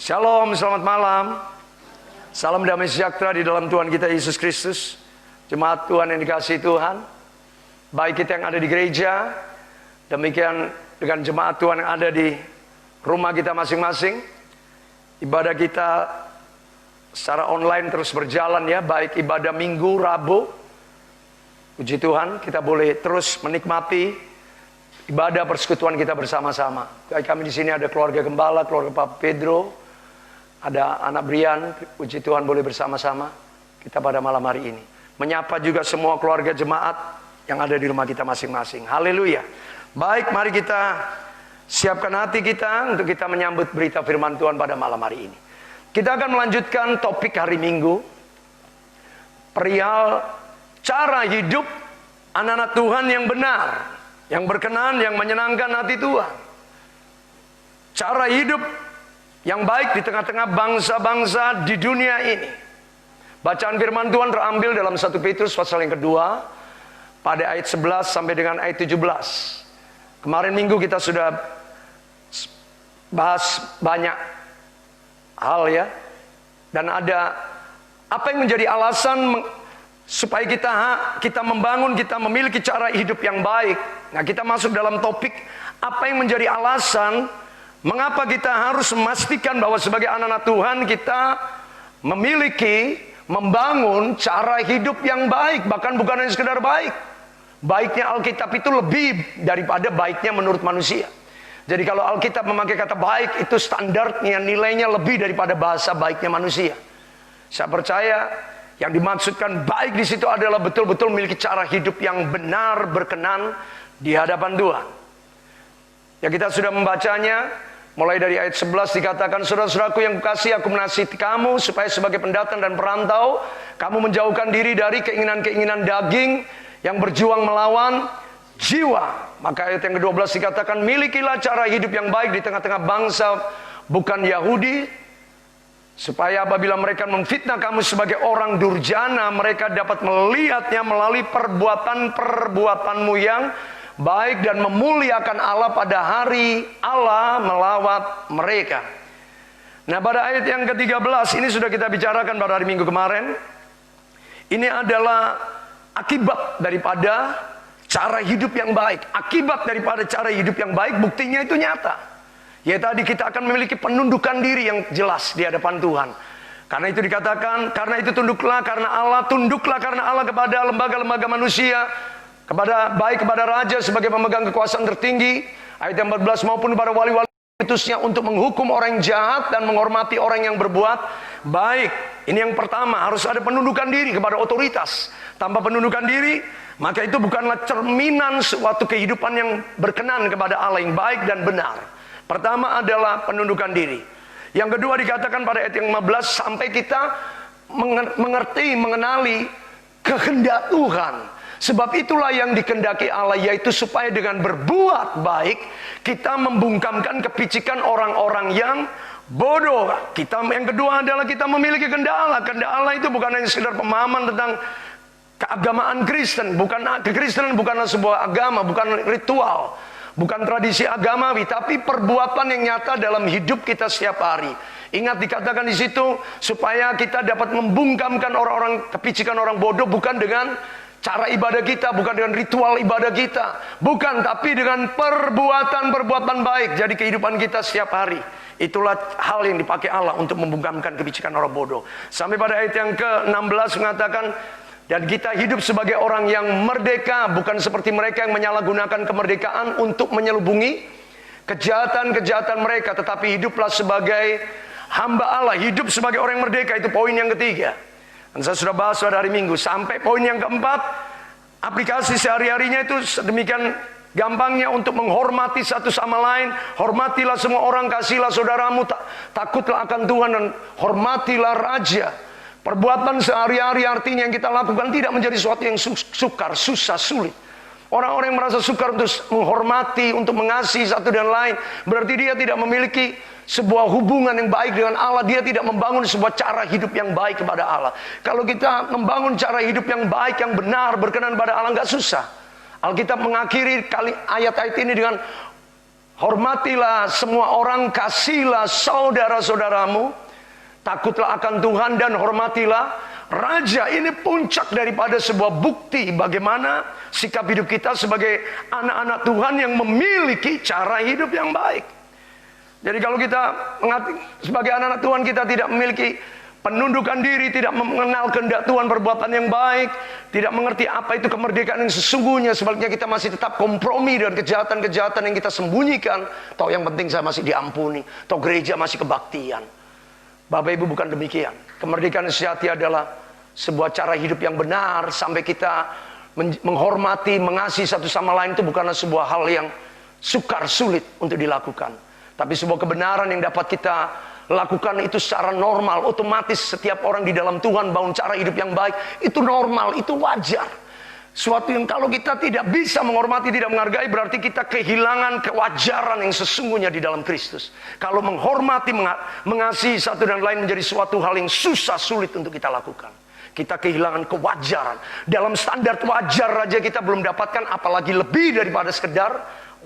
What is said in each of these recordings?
Shalom, selamat malam. Salam damai sejahtera di dalam Tuhan kita Yesus Kristus. Jemaat Tuhan yang dikasihi Tuhan, baik kita yang ada di gereja, demikian dengan jemaat Tuhan yang ada di rumah kita masing-masing. Ibadah kita secara online terus berjalan ya, baik ibadah Minggu, Rabu. Puji Tuhan, kita boleh terus menikmati ibadah persekutuan kita bersama-sama. Baik kami di sini ada keluarga gembala, keluarga Pak Pedro, ada anak Brian. Puji Tuhan boleh bersama-sama kita pada malam hari ini. Menyapa juga semua keluarga jemaat yang ada di rumah kita masing-masing. Haleluya. Baik, mari kita siapkan hati kita untuk kita menyambut berita firman Tuhan pada malam hari ini. Kita akan melanjutkan topik hari Minggu, perihal cara hidup anak-anak Tuhan yang benar, yang berkenan, yang menyenangkan hati Tuhan. Cara hidup yang baik di tengah-tengah bangsa-bangsa di dunia ini. Bacaan firman Tuhan terambil dalam 1 Petrus pasal yang kedua, pada ayat 11 sampai dengan ayat 17. Kemarin minggu kita sudah bahas banyak hal ya. Dan ada apa yang menjadi alasan supaya kita membangun, kita memiliki cara hidup yang baik. Nah, kita masuk dalam topik apa yang menjadi alasan mengapa kita harus memastikan bahwa sebagai anak-anak Tuhan kita membangun cara hidup yang baik. Bahkan bukan hanya sekedar baik. Baiknya Alkitab itu lebih daripada baiknya menurut manusia. Jadi kalau Alkitab memakai kata baik, itu standarnya, nilainya lebih daripada bahasa baiknya manusia. Saya percaya yang dimaksudkan baik di situ adalah betul-betul memiliki cara hidup yang benar, berkenan di hadapan Tuhan. Ya, kita sudah membacanya. Mulai dari ayat 11 dikatakan, saudara-saudaraku yang kukasihi, aku menasihati kamu supaya sebagai pendatang dan perantau, kamu menjauhkan diri dari keinginan-keinginan daging yang berjuang melawan jiwa. Maka ayat yang ke-12 dikatakan, milikilah cara hidup yang baik di tengah-tengah bangsa bukan Yahudi, supaya apabila mereka memfitnah kamu sebagai orang durjana, mereka dapat melihatnya melalui perbuatan-perbuatanmu yang baik dan memuliakan Allah pada hari Allah melawat mereka. Nah, pada ayat yang ke-13 ini sudah kita bicarakan pada hari Minggu kemarin. Ini adalah akibat daripada cara hidup yang baik. Akibat daripada cara hidup yang baik, buktinya itu nyata. Ya, tadi kita akan memiliki penundukan diri yang jelas di hadapan Tuhan. Karena itu dikatakan, karena itu tunduklah karena Allah kepada lembaga-lembaga manusia, kepada raja sebagai pemegang kekuasaan tertinggi, ayat yang 14, maupun kepada wali-wali utusnya untuk menghukum orang yang jahat dan menghormati orang yang berbuat baik. Ini yang pertama, harus ada penundukan diri kepada otoritas. Tanpa penundukan diri, maka itu bukanlah cerminan suatu kehidupan yang berkenan kepada Allah, yang baik dan benar. Pertama adalah penundukan diri. Yang kedua dikatakan pada ayat yang 15, sampai kita mengenali kehendak Tuhan. Sebab itulah yang dikehendaki Allah, yaitu supaya dengan berbuat baik kita membungkamkan kepicikan orang-orang yang bodoh. Yang kedua adalah kita memiliki kehendak Allah. Kehendak Allah itu bukan hanya sekedar pemahaman tentang keagamaan Kristen. Kekristenan bukanlah sebuah agama, bukan ritual, bukan tradisi agamawi, tapi perbuatan yang nyata dalam hidup kita setiap hari. Ingat dikatakan di situ supaya kita dapat membungkamkan orang-orang, kepicikan orang bodoh, bukan dengan cara ibadah kita, bukan dengan ritual ibadah kita, bukan, tapi dengan perbuatan-perbuatan baik. Jadi kehidupan kita setiap hari, itulah hal yang dipakai Allah untuk membungkamkan kepicikan orang bodoh. Sampai pada ayat yang ke-16 mengatakan, dan kita hidup sebagai orang yang merdeka, bukan seperti mereka yang menyalahgunakan kemerdekaan untuk menyelubungi kejahatan-kejahatan mereka, tetapi hiduplah sebagai hamba Allah. Hidup sebagai orang yang merdeka, itu poin yang ketiga. Dan saya sudah bahas pada hari Minggu. Sampai poin yang keempat, aplikasi sehari-harinya itu sedemikian gampangnya untuk menghormati satu sama lain. Hormatilah semua orang, kasihlah saudaramu, takutlah akan Tuhan, dan hormatilah raja. Perbuatan sehari-hari artinya yang kita lakukan tidak menjadi sesuatu yang sukar, susah, sulit. Orang-orang yang merasa sukar untuk menghormati, untuk mengasihi satu dan lain, berarti dia tidak memiliki sebuah hubungan yang baik dengan Allah. Dia tidak membangun sebuah cara hidup yang baik kepada Allah. Kalau kita membangun cara hidup yang baik, yang benar, berkenan pada Allah, nggak susah. Alkitab mengakhiri ayat-ayat ini dengan Hormatilah semua orang, kasihilah saudara-saudaramu, takutlah akan Tuhan dan hormatilah Raja. Ini puncak daripada sebuah bukti bagaimana sikap hidup kita sebagai anak-anak Tuhan yang memiliki cara hidup yang baik. Jadi kalau kita sebagai anak-anak Tuhan kita tidak memiliki penundukan diri, tidak mengenal kehendak Tuhan, perbuatan yang baik, tidak mengerti apa itu kemerdekaan yang sesungguhnya, sebaliknya kita masih tetap kompromi dengan kejahatan-kejahatan yang kita sembunyikan. Toh yang penting saya masih diampuni, toh gereja masih kebaktian. Bapak Ibu, bukan demikian. Kemerdekaan sejati adalah sebuah cara hidup yang benar, sampai kita menghormati, mengasihi satu sama lain. Itu bukanlah sebuah hal yang sukar, sulit untuk dilakukan, tapi sebuah kebenaran yang dapat kita lakukan itu secara normal. Otomatis setiap orang di dalam Tuhan bangun cara hidup yang baik. Itu normal, itu wajar. Suatu yang kalau kita tidak bisa menghormati, tidak menghargai, berarti kita kehilangan kewajaran yang sesungguhnya di dalam Kristus. Kalau menghormati, mengasihi satu dan lain menjadi suatu hal yang susah, sulit untuk kita lakukan, kita kehilangan kewajaran. Dalam standar wajar aja kita belum dapatkan, apalagi lebih daripada sekedar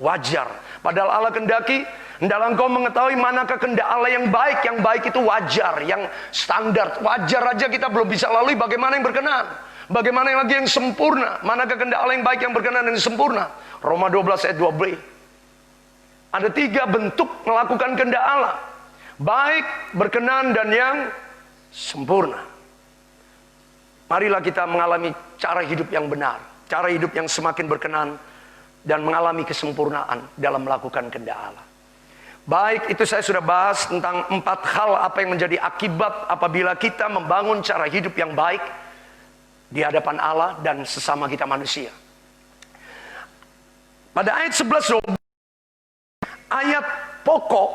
wajar. Padahal Allah kendaki, hendaklah engkau mengetahui manakah kehendak Allah yang baik. Yang baik itu wajar, yang standar. Wajar aja kita belum bisa lalui, bagaimana yang berkenan? Bagaimana yang lagi yang sempurna? Manakah kehendak Allah yang baik, yang berkenan dan sempurna? Roma 12 ayat 2b. Ada 3 bentuk melakukan kehendak Allah: baik, berkenan, dan yang sempurna. Marilah kita mengalami cara hidup yang benar, cara hidup yang semakin berkenan, dan mengalami kesempurnaan dalam melakukan kehendak Allah. Baik, itu saya sudah bahas tentang 4 hal apa yang menjadi akibat apabila kita membangun cara hidup yang baik di hadapan Allah dan sesama kita manusia. Pada ayat 11, ayat pokok,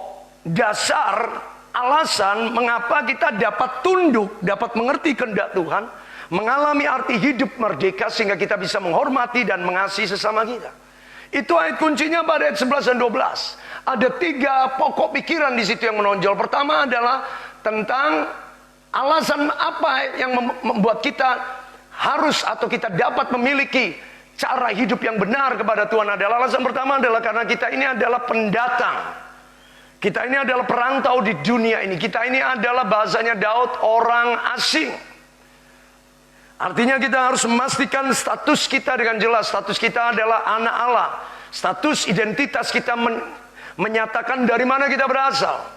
dasar, alasan mengapa kita dapat tunduk, dapat mengerti kehendak Tuhan, mengalami arti hidup merdeka sehingga kita bisa menghormati dan mengasihi sesama kita. Itu ayat kuncinya pada ayat 11 dan 12. Ada 3 pokok pikiran di situ yang menonjol. Pertama adalah tentang alasan apa yang membuat kita harus atau kita dapat memiliki cara hidup yang benar kepada Tuhan. Adalah alasan pertama adalah karena kita ini adalah pendatang. Kita ini adalah perantau di dunia ini. Kita ini adalah, bahasanya Daud, orang asing. Artinya kita harus memastikan status kita dengan jelas. Status kita adalah anak Allah. Status identitas kita menyatakan dari mana kita berasal.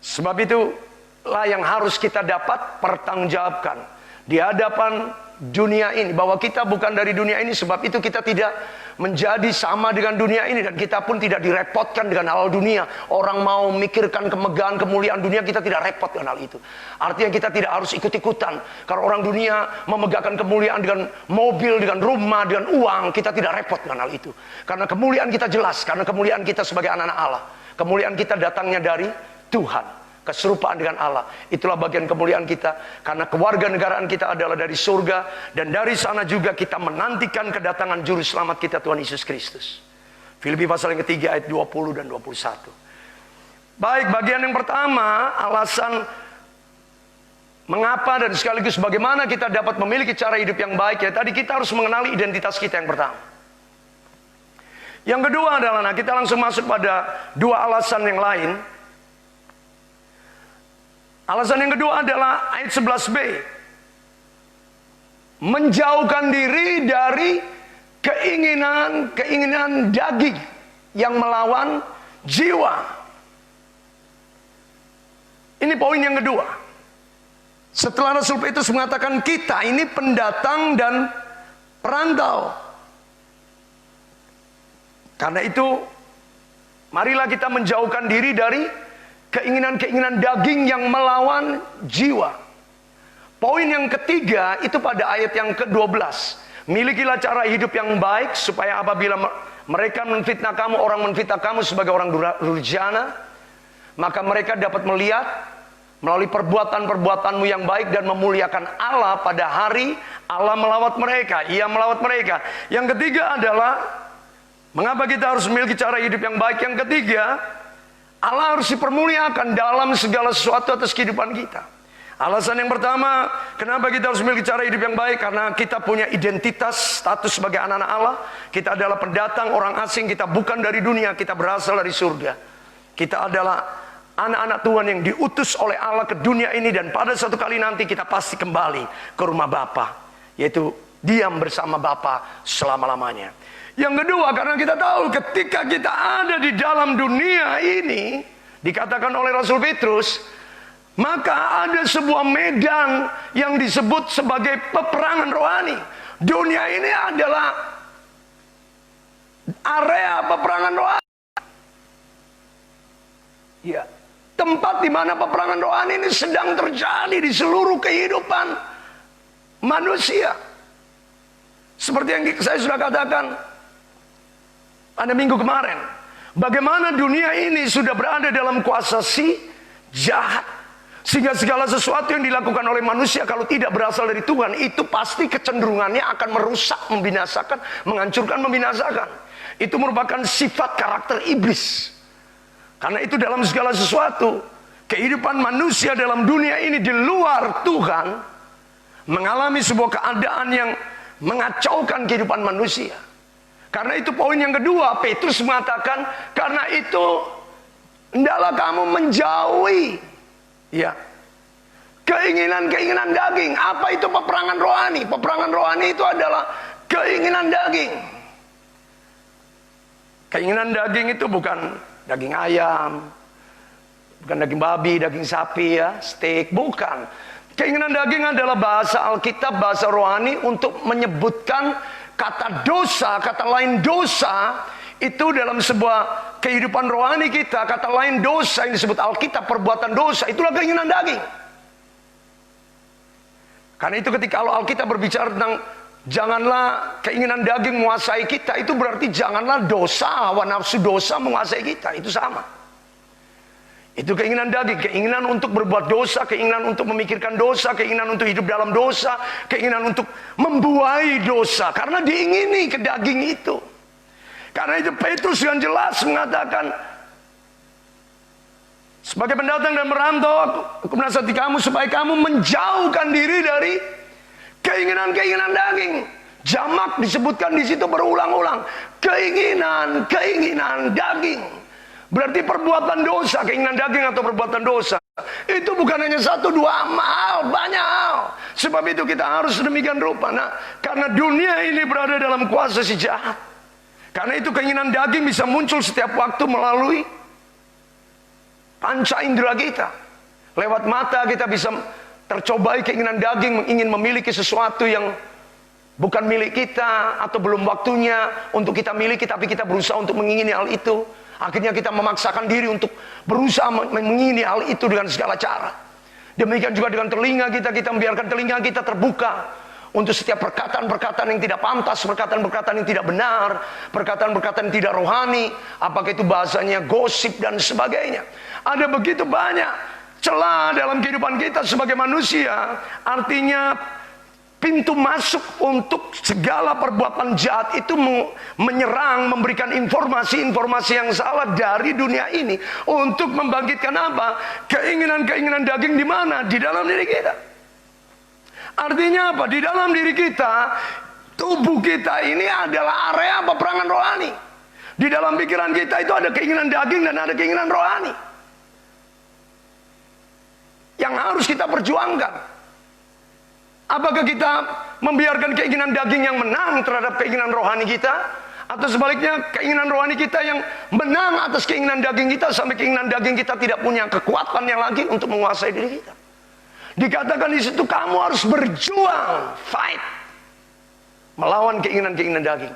Sebab itulah yang harus kita dapat pertanggungjawabkan di hadapan dunia ini, bahwa kita bukan dari dunia ini. Sebab itu kita tidak menjadi sama dengan dunia ini, dan kita pun tidak direpotkan dengan hal dunia. Orang mau memikirkan kemegahan, kemuliaan dunia, kita tidak repot dengan hal itu. Artinya kita tidak harus ikut-ikutan. Kalau orang dunia memegahkan kemuliaan dengan mobil, dengan rumah, dengan uang, kita tidak repot dengan hal itu. Karena kemuliaan kita jelas, karena kemuliaan kita sebagai anak-anak Allah. Kemuliaan kita datangnya dari Tuhan. Keserupaan dengan Allah, itulah bagian kemuliaan kita. Karena kewarganegaraan kita adalah dari surga, dan dari sana juga kita menantikan kedatangan juru selamat kita, Tuhan Yesus Kristus. Filipi pasal yang ketiga ayat 20 dan 21. Baik, bagian yang pertama, alasan mengapa dan sekaligus bagaimana kita dapat memiliki cara hidup yang baik. Ya, tadi kita harus mengenali identitas kita yang pertama. Yang kedua adalah, kita langsung masuk pada 2 alasan yang lain. Alasan yang kedua adalah ayat 11b. Menjauhkan diri dari keinginan daging yang melawan jiwa. Ini poin yang kedua. Setelah Rasul Petrus mengatakan kita ini pendatang dan perantau. Karena itu, marilah kita menjauhkan diri dari keinginan-keinginan daging yang melawan jiwa. Poin yang ketiga itu pada ayat yang ke-12. Milikilah cara hidup yang baik, supaya apabila mereka menfitnah kamu, orang menfitnah kamu sebagai orang durjana, maka mereka dapat melihat melalui perbuatan-perbuatanmu yang baik dan memuliakan Allah pada hari Allah melawat mereka. Ia melawat mereka. Yang ketiga adalah, mengapa kita harus memiliki cara hidup yang baik? Yang ketiga, Allah harus dipermuliakan dalam segala sesuatu atas kehidupan kita. Alasan yang pertama, kenapa kita harus memiliki cara hidup yang baik? Karena kita punya identitas, status sebagai anak-anak Allah. Kita adalah pendatang, orang asing, kita bukan dari dunia, kita berasal dari surga. Kita adalah anak-anak Tuhan yang diutus oleh Allah ke dunia ini. Dan pada suatu kali nanti kita pasti kembali ke rumah Bapa, yaitu diam bersama Bapa selama-lamanya. Yang kedua, karena kita tahu ketika kita ada di dalam dunia ini, dikatakan oleh Rasul Petrus, maka ada sebuah medan yang disebut sebagai peperangan rohani. Dunia ini adalah area peperangan rohani. Ya, tempat di mana peperangan rohani ini sedang terjadi di seluruh kehidupan manusia. Seperti yang saya sudah katakan pada minggu kemarin, bagaimana dunia ini sudah berada dalam kuasa si jahat. Sehingga segala sesuatu yang dilakukan oleh manusia kalau tidak berasal dari Tuhan, itu pasti kecenderungannya akan merusak, membinasakan, menghancurkan, membinasakan. Itu merupakan sifat karakter iblis. Karena itu dalam segala sesuatu, kehidupan manusia dalam dunia ini di luar Tuhan mengalami sebuah keadaan yang mengacaukan kehidupan manusia. Karena itu poin yang kedua, Petrus mengatakan, karena itu hendaklah kamu menjauhi keinginan-keinginan daging. Apa itu peperangan rohani? Peperangan rohani itu adalah keinginan daging. Keinginan daging itu bukan daging ayam, bukan daging babi, daging sapi, steak, bukan. Keinginan daging adalah bahasa Alkitab, bahasa rohani untuk menyebutkan kata dosa, kata lain dosa. Itu dalam sebuah kehidupan rohani kita, kata lain dosa yang disebut Alkitab, perbuatan dosa, itulah keinginan daging. Karena itu ketika Alkitab berbicara tentang janganlah keinginan daging menguasai kita, itu berarti janganlah dosa, hawa nafsu dosa menguasai kita, itu sama. Itu keinginan daging, keinginan untuk berbuat dosa, keinginan untuk memikirkan dosa, keinginan untuk hidup dalam dosa, keinginan untuk membuai dosa, karena diingini ke daging itu. Karena itu Petrus yang jelas mengatakan, sebagai pendatang dan merantau, aku menasihati kamu supaya kamu menjauhkan diri dari keinginan-keinginan daging. Jamak disebutkan di situ berulang-ulang, keinginan daging. Berarti perbuatan dosa, keinginan daging atau perbuatan dosa. Itu bukan hanya satu dua hal, banyak hal. Sebab itu kita harus demikian rupa. Nah, karena dunia ini berada dalam kuasa si jahat. Karena itu keinginan daging bisa muncul setiap waktu melalui panca indera kita. Lewat mata kita bisa tercobai keinginan daging, ingin memiliki sesuatu yang bukan milik kita, atau belum waktunya untuk kita miliki, tapi kita berusaha untuk mengingini hal itu. Akhirnya kita memaksakan diri untuk berusaha mengingini hal itu dengan segala cara. Demikian juga dengan telinga kita, kita membiarkan telinga kita terbuka untuk setiap perkataan-perkataan yang tidak pantas, perkataan-perkataan yang tidak benar, perkataan-perkataan yang tidak rohani, apakah itu bahasanya gosip dan sebagainya. Ada begitu banyak celah dalam kehidupan kita sebagai manusia. Artinya pintu masuk untuk segala perbuatan jahat itu menyerang, memberikan informasi-informasi yang salah dari dunia ini untuk membangkitkan apa? Keinginan-keinginan daging di mana? Di dalam diri kita. Artinya apa? Di dalam diri kita, tubuh kita ini adalah area peperangan rohani. Di dalam pikiran kita itu ada keinginan daging dan ada keinginan rohani yang harus kita perjuangkan. Apakah kita membiarkan keinginan daging yang menang terhadap keinginan rohani kita, atau sebaliknya keinginan rohani kita yang menang atas keinginan daging kita sampai keinginan daging kita tidak punya kekuatan yang lagi untuk menguasai diri kita? Dikatakan di situ kamu harus berjuang, fight, melawan keinginan-keinginan daging.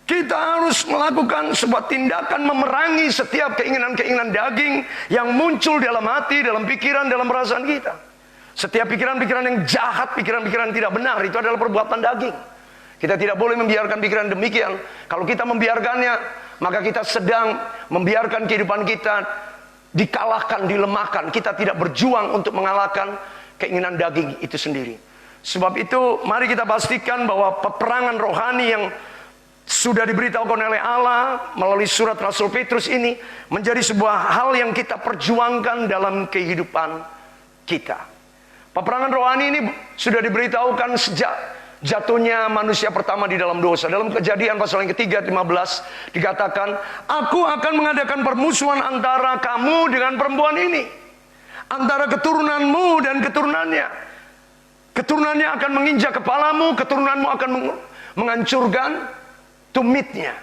Kita harus melakukan sebuah tindakan memerangi setiap keinginan-keinginan daging yang muncul dalam hati, dalam pikiran, dalam perasaan kita. Setiap pikiran-pikiran yang jahat, pikiran-pikiran yang tidak benar, itu adalah perbuatan daging. Kita tidak boleh membiarkan pikiran demikian. Kalau kita membiarkannya, maka kita sedang membiarkan kehidupan kita dikalahkan, dilemahkan. Kita tidak berjuang untuk mengalahkan keinginan daging itu sendiri. Sebab itu mari kita pastikan bahwa peperangan rohani yang sudah diberitahukan oleh Allah melalui surat Rasul Petrus ini menjadi sebuah hal yang kita perjuangkan dalam kehidupan kita. Peperangan rohani ini sudah diberitahukan sejak jatuhnya manusia pertama di dalam dosa. Dalam Kejadian pasal yang ketiga 15 dikatakan, aku akan mengadakan permusuhan antara kamu dengan perempuan ini, antara keturunanmu dan keturunannya. Keturunannya akan menginjak kepalamu, keturunanmu akan menghancurkan tumitnya.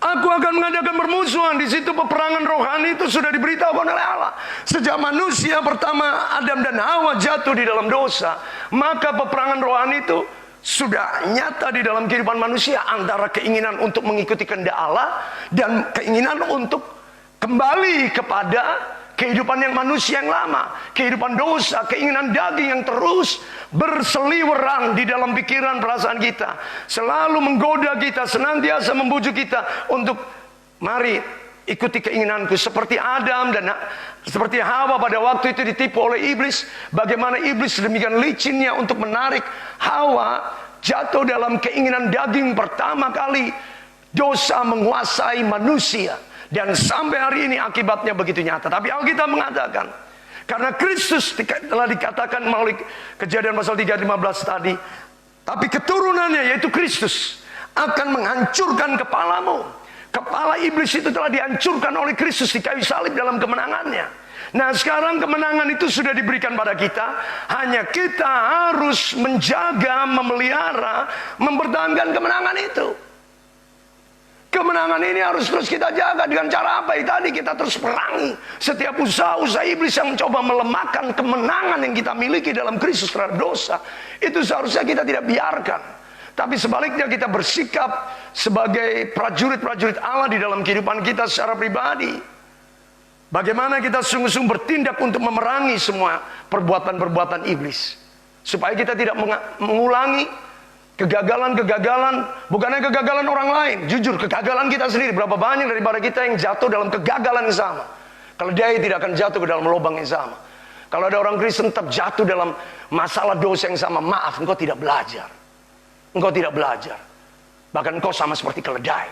Aku akan mengadakan permusuhan. Di situ peperangan rohani itu sudah diberitahukan oleh Allah. Sejak manusia pertama Adam dan Hawa jatuh di dalam dosa, maka peperangan rohani itu sudah nyata di dalam kehidupan manusia, antara keinginan untuk mengikuti kehendak Allah dan keinginan untuk kembali kepada kehidupan yang manusia yang lama, kehidupan dosa, keinginan daging yang terus berseliweran di dalam pikiran perasaan kita, selalu menggoda kita, senantiasa membujuk kita untuk mari ikuti keinginanku. Seperti Adam dan seperti Hawa pada waktu itu ditipu oleh iblis. Bagaimana iblis demikian licinnya untuk menarik Hawa jatuh dalam keinginan daging pertama kali dosa menguasai manusia. Dan sampai hari ini akibatnya begitu nyata. Tapi Alkitab mengatakan, karena Kristus telah dikatakan melalui Kejadian pasal 3:15 tadi, tapi keturunannya yaitu Kristus akan menghancurkan kepalamu. Kepala iblis itu telah dihancurkan oleh Kristus di kayu salib dalam kemenangannya. Nah, sekarang kemenangan itu sudah diberikan pada kita. Hanya kita harus menjaga, memelihara, mempertahankan kemenangan itu. Kemenangan ini harus terus kita jaga. Dengan cara apa? Tadi kita terus perangi setiap usaha-usaha iblis yang mencoba melemahkan kemenangan yang kita miliki dalam Kristus terhadap dosa. Itu seharusnya kita tidak biarkan. Tapi sebaliknya kita bersikap sebagai prajurit-prajurit Allah di dalam kehidupan kita secara pribadi. Bagaimana kita sungguh-sungguh bertindak untuk memerangi semua perbuatan-perbuatan iblis, supaya kita tidak mengulangi kegagalan-kegagalan, bukannya kegagalan orang lain. Jujur, kegagalan kita sendiri. Berapa banyak daripada kita yang jatuh dalam kegagalan yang sama. Kalau dia tidak akan jatuh ke dalam lubang yang sama. Kalau ada orang Kristen tetap jatuh dalam masalah dosa yang sama, maaf, engkau tidak belajar. Engkau tidak belajar. Bahkan engkau sama seperti keledai.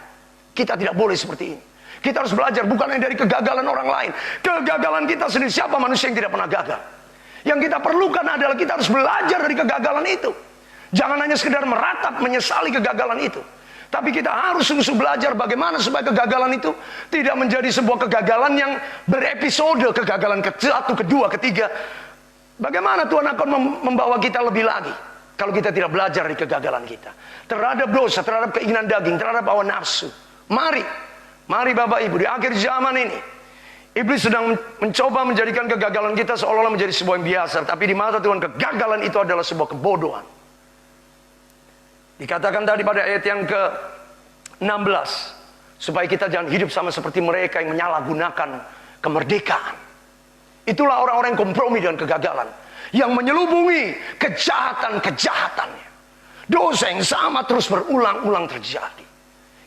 Kita tidak boleh seperti ini. Kita harus belajar bukan hanya dari kegagalan orang lain. Kegagalan kita sendiri. Siapa manusia yang tidak pernah gagal? Yang kita perlukan adalah kita harus belajar dari kegagalan itu. Jangan hanya sekedar meratap, menyesali kegagalan itu. Tapi kita harus sungguh-sungguh belajar bagaimana supaya kegagalan itu tidak menjadi sebuah kegagalan yang berepisode. Kegagalan ke-1, kedua, ketiga. Bagaimana Tuhan akan membawa kita lebih lagi kalau kita tidak belajar dari kegagalan kita. Terhadap dosa, terhadap keinginan daging, terhadap hawa nafsu. Mari Bapak Ibu, di akhir zaman ini iblis sedang mencoba menjadikan kegagalan kita seolah-olah menjadi sebuah yang biasa. Tapi di mata Tuhan kegagalan itu adalah sebuah kebodohan. Dikatakan tadi pada ayat yang ke-16, supaya kita jangan hidup sama seperti mereka yang menyalahgunakan kemerdekaan. Itulah orang-orang yang kompromi dengan kegagalan, yang menyelubungi kejahatan-kejahatannya. Dosa yang sama terus berulang-ulang terjadi.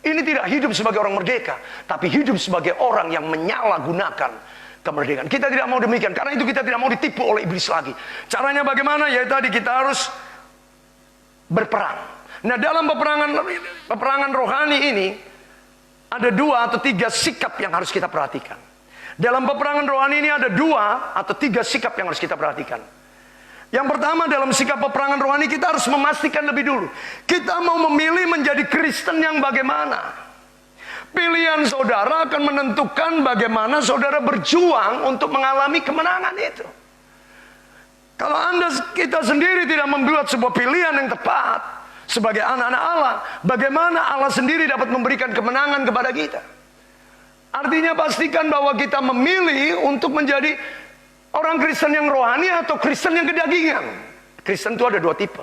Ini tidak hidup sebagai orang merdeka, tapi hidup sebagai orang yang menyalahgunakan kemerdekaan. Kita tidak mau demikian, karena itu kita tidak mau ditipu oleh iblis lagi. Caranya bagaimana? Ya tadi kita harus berperang. Nah, dalam peperangan rohani ini ada 2 atau 3 sikap yang harus kita perhatikan. Dalam peperangan rohani ini ada 2 atau 3 sikap yang harus kita perhatikan. Yang pertama, dalam sikap peperangan rohani kita harus memastikan lebih dulu, kita mau memilih menjadi Kristen yang bagaimana. Pilihan saudara akan menentukan bagaimana saudara berjuang untuk mengalami kemenangan itu. Kalau kita sendiri tidak membuat sebuah pilihan yang tepat sebagai anak-anak Allah, bagaimana Allah sendiri dapat memberikan kemenangan kepada kita? Artinya pastikan bahwa kita memilih untuk menjadi orang Kristen yang rohani atau Kristen yang kedagingan. Kristen itu ada 2 tipe.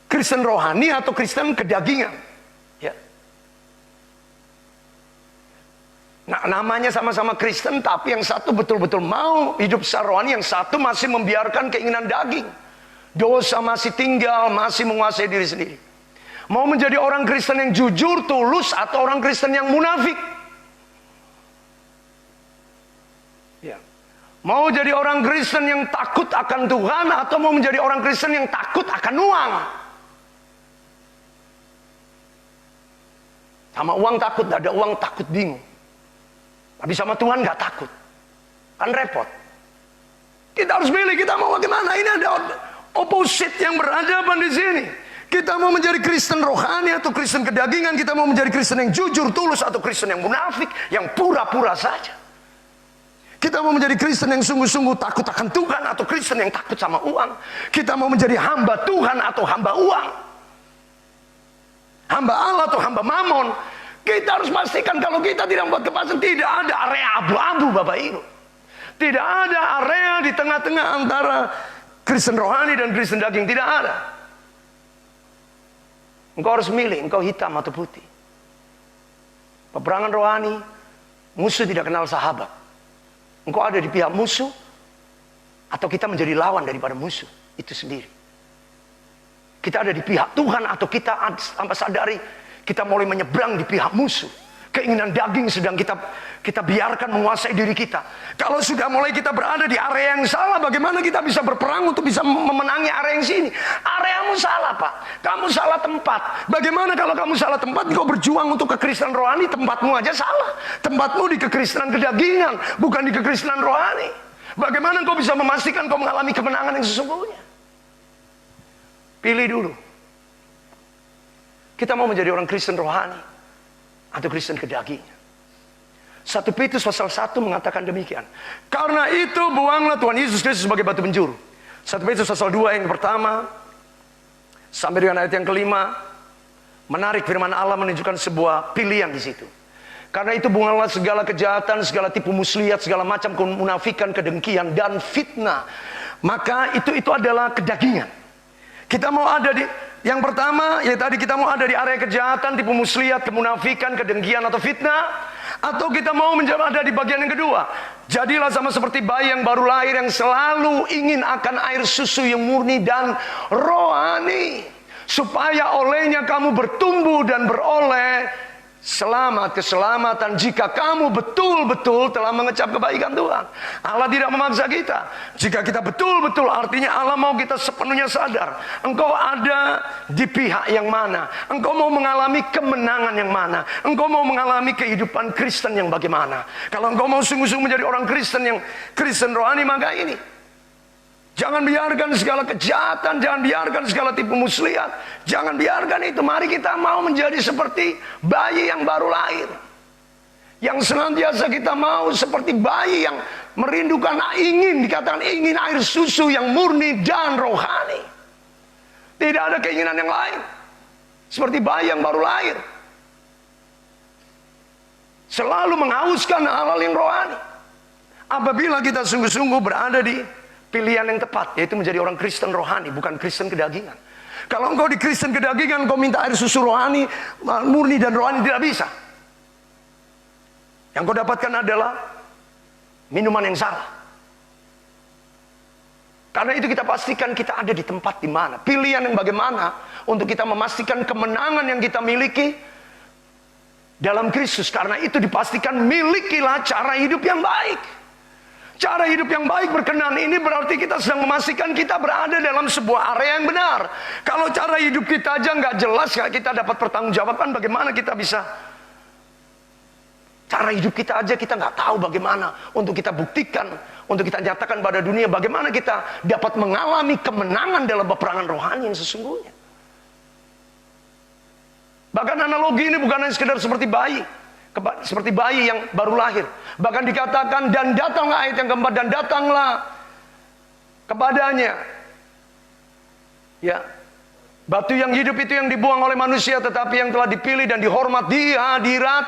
Kristen rohani atau Kristen kedagingan. Ya. Nah, namanya sama-sama Kristen, tapi yang satu betul-betul mau hidup secara rohani, yang satu masih membiarkan keinginan daging. Dosa masih tinggal, masih menguasai diri sendiri. Mau menjadi orang Kristen yang jujur, tulus, atau orang Kristen yang munafik? Ya. Mau jadi orang Kristen yang takut akan Tuhan, atau mau menjadi orang Kristen yang takut akan uang? Sama uang takut, tidak ada uang takut bingung. Tapi sama Tuhan nggak takut. Kan repot. Kita harus pilih, kita mau bagaimana. Ini ada opposite yang berhadapan di sini. Kita mau menjadi Kristen rohani atau Kristen kedagingan. Kita mau menjadi Kristen yang jujur, tulus, atau Kristen yang munafik, yang pura-pura saja. Kita mau menjadi Kristen yang sungguh-sungguh takut akan Tuhan, atau Kristen yang takut sama uang. Kita mau menjadi hamba Tuhan atau hamba uang, hamba Allah atau hamba mamon. Kita harus pastikan kalau kita tidak membuat kepastian, tidak ada area abu-abu Bapak Ibu. Tidak ada area di tengah-tengah antara Kristen rohani dan Kristen daging. Tidak ada. Engkau harus milih, engkau hitam atau putih. Peperangan rohani, musuh tidak kenal sahabat. Engkau ada di pihak musuh, atau kita menjadi lawan daripada musuh itu sendiri. Kita ada di pihak Tuhan, atau kita tanpa sadari kita mulai menyeberang di pihak musuh. Keinginan daging sedang kita biarkan menguasai diri kita. Kalau sudah mulai kita berada di area yang salah, bagaimana kita bisa berperang untuk bisa memenangi area yang sini? Areamu salah, Pak. Kamu salah tempat. Bagaimana kalau kamu salah tempat, kau berjuang untuk kekristenan rohani, tempatmu aja salah. Tempatmu di kekristenan kedagingan, bukan di kekristenan rohani. Bagaimana kau bisa memastikan kau mengalami kemenangan yang sesungguhnya? Pilih dulu. Kita mau menjadi orang Kristen rohani atau Kristen kedagingan. 1 Petrus pasal 1 mengatakan demikian. Karena itu buanglah Tuhan Yesus Kristus sebagai batu penjuru. 1 Petrus pasal 2 yang pertama sampai dengan ayat yang kelima, menarik firman Allah menunjukkan sebuah pilihan di situ. Karena itu buanglah segala kejahatan, segala tipu muslihat, segala macam kemunafikan, kedengkian dan fitnah. Maka itu adalah kedagingan. Kita mau ada di yang pertama, ya tadi kita mau ada di area kejahatan, tipu muslihat, kemunafikan, kedengkian atau fitnah, atau kita mau ada di bagian yang kedua. Jadilah sama seperti bayi yang baru lahir yang selalu ingin akan air susu yang murni dan rohani, supaya olehnya kamu bertumbuh dan beroleh keselamatan jika kamu betul-betul telah mengecap kebaikan Tuhan. Allah tidak memaksa kita. Jika kita betul-betul, artinya Allah mau kita sepenuhnya sadar. Engkau ada di pihak yang mana? Engkau mau mengalami kemenangan yang mana? Engkau mau mengalami kehidupan Kristen yang bagaimana? Kalau engkau mau sungguh-sungguh menjadi orang Kristen yang Kristen rohani, maka ini. Jangan biarkan segala kejahatan, jangan biarkan segala tipu muslihat, jangan biarkan itu. Mari kita mau menjadi seperti bayi yang baru lahir, yang senantiasa kita mau seperti bayi yang merindukan, dikatakan ingin air susu yang murni dan rohani. Tidak ada keinginan yang lain. Seperti bayi yang baru lahir, selalu menghauskan hal-hal yang rohani. Apabila kita sungguh-sungguh berada di pilihan yang tepat, yaitu menjadi orang Kristen rohani, bukan Kristen kedagingan. Kalau engkau di Kristen kedagingan, engkau minta air susu rohani, murni dan rohani, tidak bisa. Yang kau dapatkan adalah minuman yang salah. Karena itu kita pastikan kita ada di tempat di mana, pilihan yang bagaimana untuk kita memastikan kemenangan yang kita miliki dalam Kristus. Karena itu dipastikan milikilah cara hidup yang baik. Cara hidup yang baik berkenan ini berarti kita sedang memastikan kita berada dalam sebuah area yang benar. Kalau cara hidup kita aja nggak jelas, kita dapat pertanggungjawaban, bagaimana kita bisa? Cara hidup kita aja kita nggak tahu bagaimana untuk kita buktikan, untuk kita nyatakan pada dunia bagaimana kita dapat mengalami kemenangan dalam peperangan rohani yang sesungguhnya. Bahkan analogi ini bukan hanya sekedar seperti bayi. Seperti bayi yang baru lahir. Bahkan dikatakan, dan datanglah, ayat yang keempat, dan datanglah kepadanya, ya, batu yang hidup itu yang dibuang oleh manusia, tetapi yang telah dipilih dan dihormat di hadirat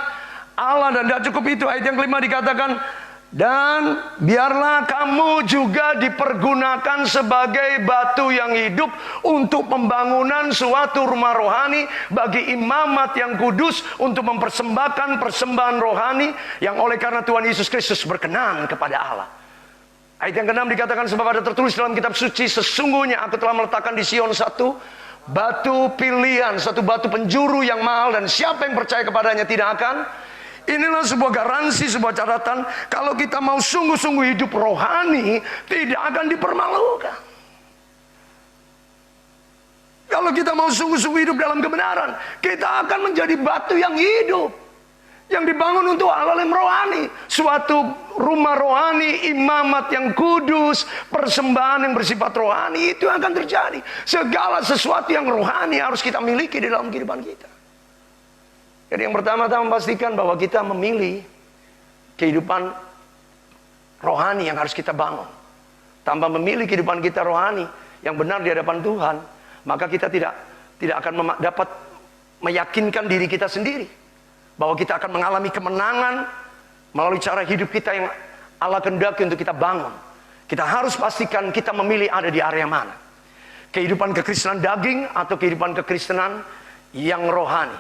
Allah. Dan tidak cukup itu, ayat yang kelima dikatakan, dan biarlah kamu juga dipergunakan sebagai batu yang hidup untuk pembangunan suatu rumah rohani bagi imamat yang kudus, untuk mempersembahkan persembahan rohani yang oleh karena Tuhan Yesus Kristus berkenan kepada Allah. Ayat yang ke-6 dikatakan, sebab ada tertulis dalam kitab suci, sesungguhnya aku telah meletakkan di Sion satu batu pilihan, satu batu penjuru yang mahal, dan siapa yang percaya kepadanya tidak akan. Inilah sebuah garansi, sebuah catatan. Kalau kita mau sungguh-sungguh hidup rohani, tidak akan dipermalukan. Kalau kita mau sungguh-sungguh hidup dalam kebenaran, kita akan menjadi batu yang hidup. Yang dibangun untuk hal-hal yang rohani. Suatu rumah rohani, imamat yang kudus, persembahan yang bersifat rohani, itu akan terjadi. Segala sesuatu yang rohani harus kita miliki di dalam kehidupan kita. Jadi yang pertama-tama pastikan bahwa kita memilih kehidupan rohani yang harus kita bangun. Tanpa memilih kehidupan kita rohani yang benar di hadapan Tuhan, maka kita tidak akan dapat meyakinkan diri kita sendiri bahwa kita akan mengalami kemenangan melalui cara hidup kita yang Allah kehendaki untuk kita bangun. Kita harus pastikan kita memilih ada di area mana. Kehidupan kekristenan daging atau kehidupan kekristenan yang rohani.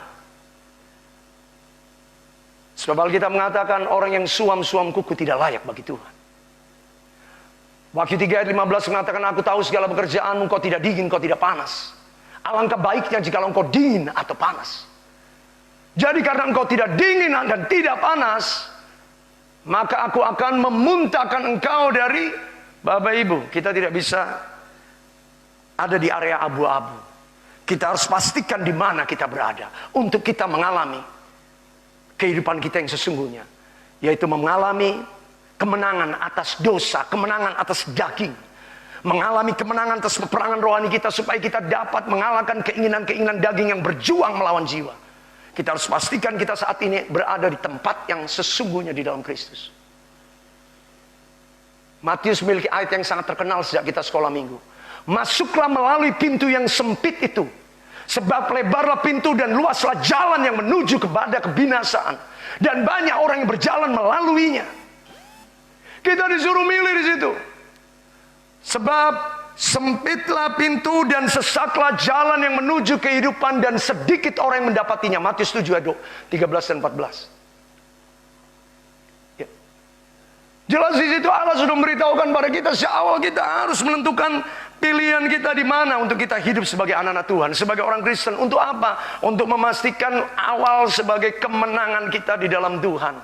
Sebab kita mengatakan orang yang suam-suam kuku tidak layak bagi Tuhan. Wahyu 3 ayat 15 mengatakan, aku tahu segala pekerjaanmu, kau tidak dingin, kau tidak panas. Alangkah baiknya jika engkau dingin atau panas. Jadi karena engkau tidak dingin dan tidak panas, maka aku akan memuntahkan engkau dari Bapak Ibu. Kita tidak bisa ada di area abu-abu. Kita harus pastikan di mana kita berada untuk kita mengalami kehidupan kita yang sesungguhnya, yaitu mengalami kemenangan atas dosa, kemenangan atas daging, mengalami kemenangan atas peperangan rohani kita supaya kita dapat mengalahkan keinginan-keinginan daging yang berjuang melawan jiwa. Kita harus pastikan kita saat ini berada di tempat yang sesungguhnya di dalam Kristus. Matius memiliki ayat yang sangat terkenal sejak kita sekolah minggu. Masuklah melalui pintu yang sempit itu, sebab lebarlah pintu dan luaslah jalan yang menuju kepada kebinasaan, dan banyak orang yang berjalan melaluinya. Kita disuruh milih di situ. Sebab sempitlah pintu dan sesaklah jalan yang menuju kehidupan, dan sedikit orang yang mendapatinya. Matius 7 ayat 13 dan 14. Ya. Jelas di situ Allah sudah memberitahukan pada kita sejak awal kita harus menentukan pilihan kita di mana untuk kita hidup sebagai anak-anak Tuhan, sebagai orang Kristen. Untuk apa? Untuk memastikan awal sebagai kemenangan kita di dalam Tuhan,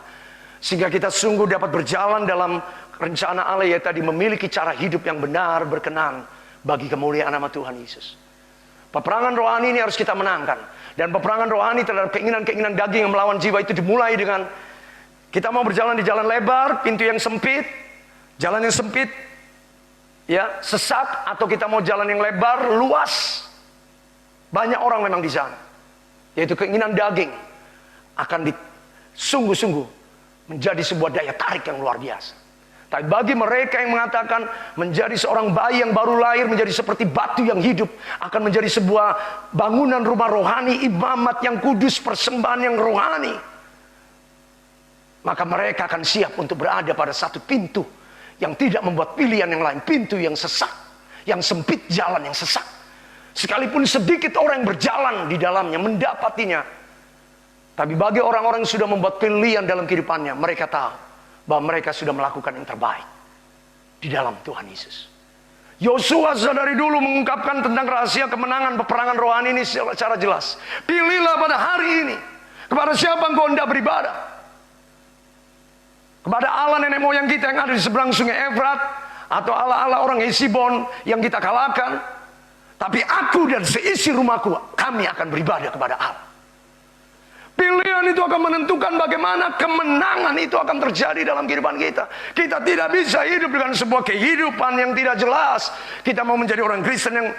sehingga kita sungguh dapat berjalan dalam rencana Allah, yaitu tadi memiliki cara hidup yang benar, berkenan bagi kemuliaan nama Tuhan Yesus. Peperangan rohani ini harus kita menangkan. Dan peperangan rohani terhadap keinginan-keinginan daging yang melawan jiwa itu dimulai dengan kita mau berjalan di jalan lebar, pintu yang sempit, jalan yang sempit, ya, sesak, atau kita mau jalan yang lebar, luas. Banyak orang memang di sana, yaitu keinginan daging akan sungguh-sungguh menjadi sebuah daya tarik yang luar biasa. Tapi bagi mereka yang mengatakan menjadi seorang bayi yang baru lahir, menjadi seperti batu yang hidup, akan menjadi sebuah bangunan rumah rohani, imamat yang kudus, persembahan yang rohani, maka mereka akan siap untuk berada pada satu pintu yang tidak membuat pilihan yang lain. Pintu yang sesak, yang sempit, jalan yang sesak. Sekalipun sedikit orang yang berjalan di dalamnya mendapatinya. Tapi bagi orang-orang yang sudah membuat pilihan dalam kehidupannya, mereka tahu bahwa mereka sudah melakukan yang terbaik di dalam Tuhan Yesus. Yosua dari dulu mengungkapkan tentang rahasia kemenangan peperangan rohani ini secara jelas. Pilihlah pada hari ini kepada siapa engkau hendak beribadah. Kepada Allah nenek moyang kita yang ada di seberang sungai Efrat, atau Allah-Allah orang Hesibon yang kita kalahkan. Tapi aku dan seisi rumahku, kami akan beribadah kepada Allah. Pilihan itu akan menentukan bagaimana kemenangan itu akan terjadi dalam kehidupan kita. Kita tidak bisa hidup dengan sebuah kehidupan yang tidak jelas. Kita mau menjadi orang Kristen yang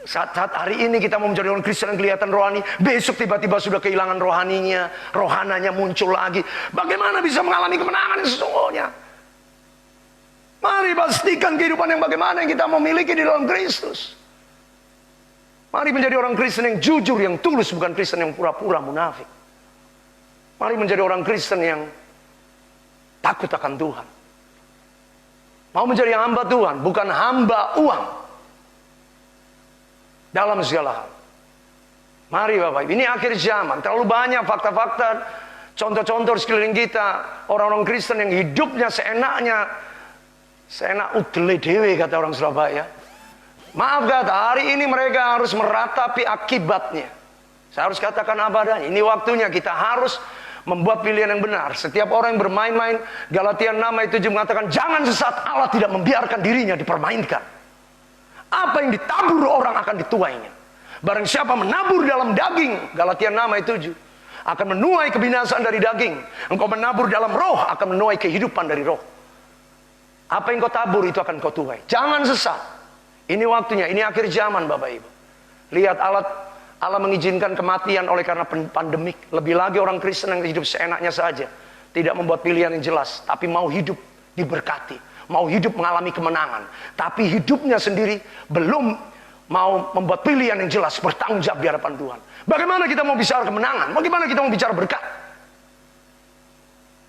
saat hari ini kita mau menjadi orang Kristen yang kelihatan rohani, besok tiba-tiba sudah kehilangan rohaninya, rohananya muncul lagi. Bagaimana bisa mengalami kemenangan yang sesungguhnya? Mari pastikan kehidupan yang bagaimana yang kita mau miliki di dalam Kristus. Mari menjadi orang Kristen yang jujur, yang tulus, bukan Kristen yang pura-pura munafik. Mari menjadi orang Kristen yang takut akan Tuhan. Mau menjadi hamba Tuhan, bukan hamba uang. Dalam segala hal. Mari Bapak Ibu, ini akhir zaman. Terlalu banyak fakta-fakta, contoh-contoh di sekeliling kita. Orang-orang Kristen yang hidupnya seenaknya. Seenak udele dewe, kata orang Surabaya. Maaf kata, hari ini mereka harus meratapi akibatnya. Saya harus katakan apa adanya. Ini waktunya kita harus membuat pilihan yang benar. Setiap orang yang bermain-main, Galatia 6 ayat 7 mengatakan, jangan sesaat Allah tidak membiarkan dirinya dipermainkan. Apa yang ditabur orang akan dituainya. Barang siapa menabur dalam daging, Galatia 6 ayat 7, akan menuai kebinasaan dari daging. Engkau menabur dalam roh akan menuai kehidupan dari roh. Apa yang kau tabur itu akan kau tuai. Jangan sesat. Ini waktunya, ini akhir zaman Bapak Ibu. Lihat Allah mengizinkan kematian oleh karena pandemik. Lebih lagi orang Kristen yang hidup seenaknya saja. Tidak membuat pilihan yang jelas, tapi mau hidup diberkati. Mau hidup mengalami kemenangan. Tapi hidupnya sendiri belum mau membuat pilihan yang jelas, bertanggung jawab di hadapan Tuhan. Bagaimana kita mau bicara kemenangan? Bagaimana kita mau bicara berkat?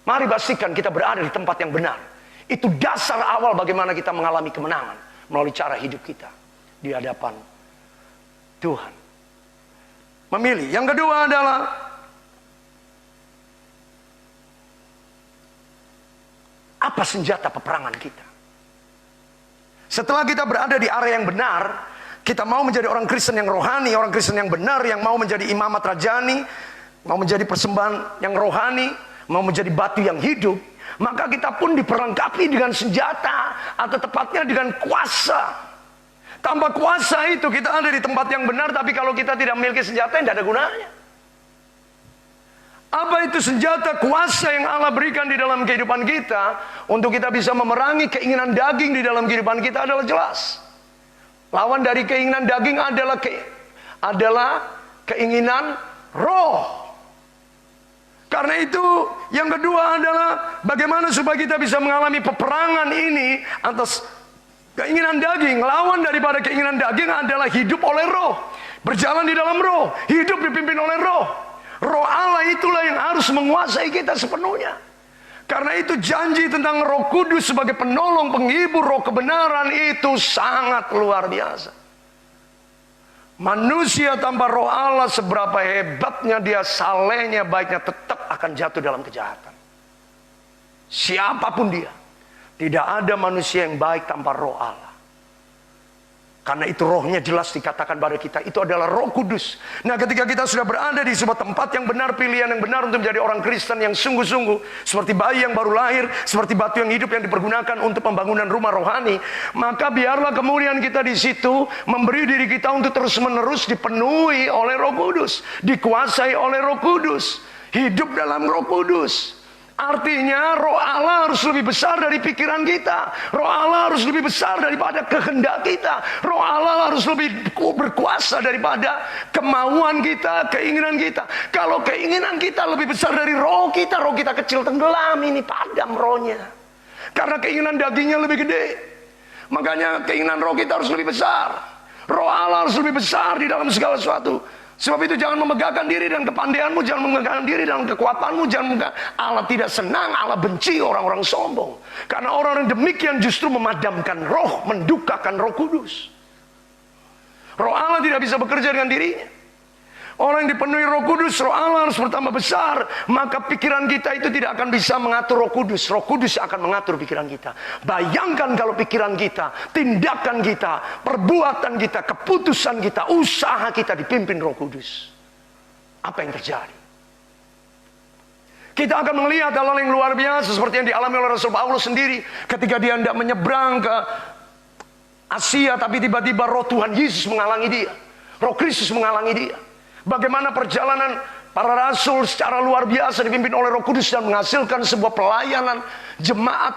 Mari pastikan kita berada di tempat yang benar. Itu dasar awal bagaimana kita mengalami kemenangan. Melalui cara hidup kita di hadapan Tuhan. Memilih. Yang kedua adalah apa senjata peperangan kita? Setelah kita berada di area yang benar, kita mau menjadi orang Kristen yang rohani, orang Kristen yang benar, yang mau menjadi imamat rajani, mau menjadi persembahan yang rohani, mau menjadi batu yang hidup, maka kita pun diperlengkapi dengan senjata, atau tepatnya dengan kuasa. Tanpa kuasa itu kita ada di tempat yang benar, tapi kalau kita tidak memiliki senjata, tidak ada gunanya. Apa itu senjata kuasa yang Allah berikan di dalam kehidupan kita, untuk kita bisa memerangi keinginan daging di dalam kehidupan kita adalah jelas. Lawan dari keinginan daging adalah keinginan roh. Karena itu yang kedua adalah bagaimana supaya kita bisa mengalami peperangan ini atas keinginan daging. Lawan daripada keinginan daging adalah hidup oleh roh. Berjalan di dalam roh, hidup dipimpin oleh roh. Roh Allah itulah yang harus menguasai kita sepenuhnya. Karena itu janji tentang Roh Kudus sebagai penolong, penghibur roh kebenaran itu sangat luar biasa. Manusia tanpa roh Allah seberapa hebatnya dia, salehnya, baiknya, tetap akan jatuh dalam kejahatan. Siapapun dia. Tidak ada manusia yang baik tanpa roh Allah. Karena itu rohnya jelas dikatakan pada kita. Itu adalah Roh Kudus. Nah, ketika kita sudah berada di sebuah tempat yang benar, pilihan yang benar untuk menjadi orang Kristen yang sungguh-sungguh, seperti bayi yang baru lahir, seperti batu yang hidup yang dipergunakan untuk pembangunan rumah rohani, maka biarlah kemudian kita di situ memberi diri kita untuk terus-menerus dipenuhi oleh Roh Kudus, dikuasai oleh Roh Kudus, hidup dalam Roh Kudus. Artinya roh Allah harus lebih besar dari pikiran kita. Roh Allah harus lebih besar daripada kehendak kita. Roh Allah harus lebih berkuasa daripada kemauan kita, keinginan kita. Kalau keinginan kita lebih besar dari roh kita kecil, tenggelam, ini padam rohnya. Karena keinginan dagingnya lebih gede. Makanya keinginan roh kita harus lebih besar. Roh Allah harus lebih besar di dalam segala sesuatu. Sebab itu jangan memegahkan diri dan kepandaianmu, jangan memegahkan diri dalam kekuatanmu, jangan Allah tidak senang, Allah benci orang-orang sombong. Karena orang-orang demikian justru memadamkan roh, mendukakan Roh Kudus. Roh Allah tidak bisa bekerja dengan dirinya. Orang yang dipenuhi Roh Kudus, Roh Allah harus bertambah besar. Maka pikiran kita itu tidak akan bisa mengatur Roh Kudus. Roh Kudus akan mengatur pikiran kita. Bayangkan kalau pikiran kita, tindakan kita, perbuatan kita, keputusan kita, usaha kita dipimpin Roh Kudus. Apa yang terjadi? Kita akan melihat hal-hal yang luar biasa seperti yang dialami oleh Rasul Paulus sendiri. Ketika dia hendak menyeberang ke Asia, tapi tiba-tiba roh Tuhan Yesus menghalangi dia. Roh Kristus menghalangi dia. Bagaimana perjalanan para rasul secara luar biasa dipimpin oleh Roh Kudus dan menghasilkan sebuah pelayanan jemaat,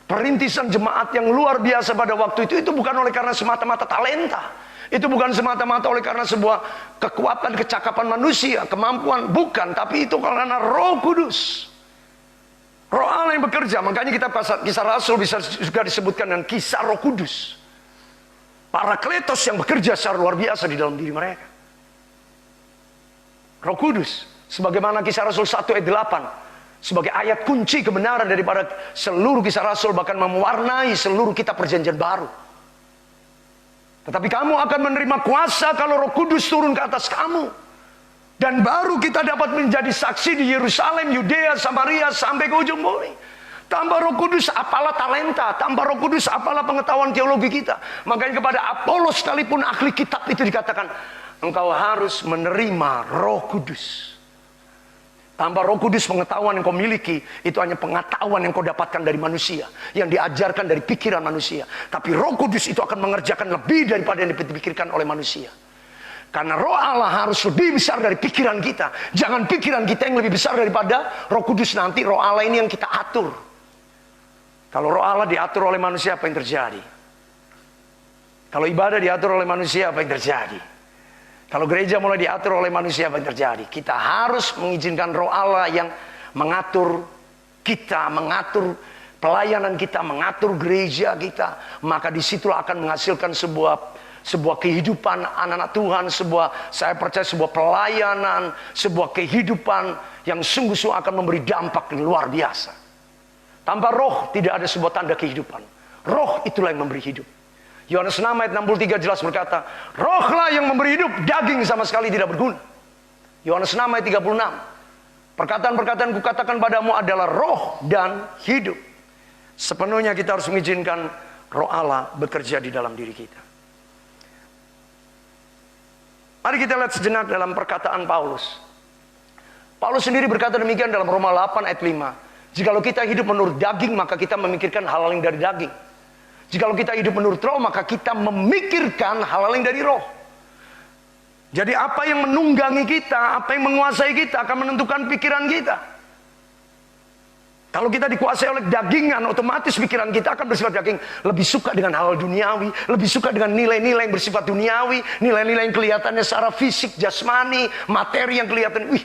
perintisan jemaat yang luar biasa pada waktu itu. Itu bukan oleh karena semata-mata talenta. Itu bukan semata-mata oleh karena sebuah kekuatan, kecakapan manusia, kemampuan. Bukan, tapi itu karena Roh Kudus. Roh Allah yang bekerja. Makanya kita kisah rasul bisa juga disebutkan dengan kisah Roh Kudus. Parakletos yang bekerja secara luar biasa di dalam diri mereka. Roh Kudus, sebagaimana kisah Rasul 1 ayat 8, sebagai ayat kunci kebenaran daripada seluruh kisah Rasul, bahkan mewarnai seluruh kitab perjanjian baru. Tetapi kamu akan menerima kuasa kalau Roh Kudus turun ke atas kamu. Dan baru kita dapat menjadi saksi di Yerusalem, Yudea, Samaria, sampai ke ujung bumi. Tanpa Roh Kudus apalah talenta, tanpa Roh Kudus apalah pengetahuan teologi kita. Makanya kepada Apolos sekalipun ahli kitab itu dikatakan, engkau harus menerima Roh Kudus. Tanpa Roh Kudus, pengetahuan yang kau miliki itu hanya pengetahuan yang kau dapatkan dari manusia, yang diajarkan dari pikiran manusia. Tapi Roh Kudus itu akan mengerjakan lebih daripada yang dipikirkan oleh manusia. Karena roh Allah harus lebih besar dari pikiran kita. Jangan pikiran kita yang lebih besar daripada Roh Kudus. Nanti roh Allah ini yang kita atur. Kalau roh Allah diatur oleh manusia, apa yang terjadi? Kalau ibadah diatur oleh manusia, apa yang terjadi? Kalau gereja mulai diatur oleh manusia, apa yang terjadi? Kita harus mengizinkan roh Allah yang mengatur kita, mengatur pelayanan kita, mengatur gereja kita. Maka disitulah akan menghasilkan sebuah kehidupan anak-anak Tuhan, saya percaya sebuah pelayanan, sebuah kehidupan yang sungguh-sungguh akan memberi dampak yang luar biasa. Tanpa roh tidak ada sebuah tanda kehidupan. Roh itulah yang memberi hidup. Yohanes 6 ayat 63 jelas berkata, rohlah yang memberi hidup, daging sama sekali tidak berguna. Yohanes 6 ayat 36. Perkataan-perkataan kukatakan padamu adalah roh dan hidup. Sepenuhnya kita harus mengizinkan roh Allah bekerja di dalam diri kita. Mari kita lihat sejenak dalam perkataan Paulus. Paulus sendiri berkata demikian dalam Roma 8 ayat 5. Jikalau kita hidup menurut daging, maka kita memikirkan hal-hal yang dari daging. Jikalau kita hidup menurut roh, maka kita memikirkan hal-hal yang dari roh. Jadi apa yang menunggangi kita, apa yang menguasai kita akan menentukan pikiran kita. Kalau kita dikuasai oleh dagingan, otomatis pikiran kita akan bersifat daging. Lebih suka dengan hal duniawi, lebih suka dengan nilai-nilai yang bersifat duniawi, nilai-nilai yang kelihatannya secara fisik, jasmani, materi yang kelihatan. Wih,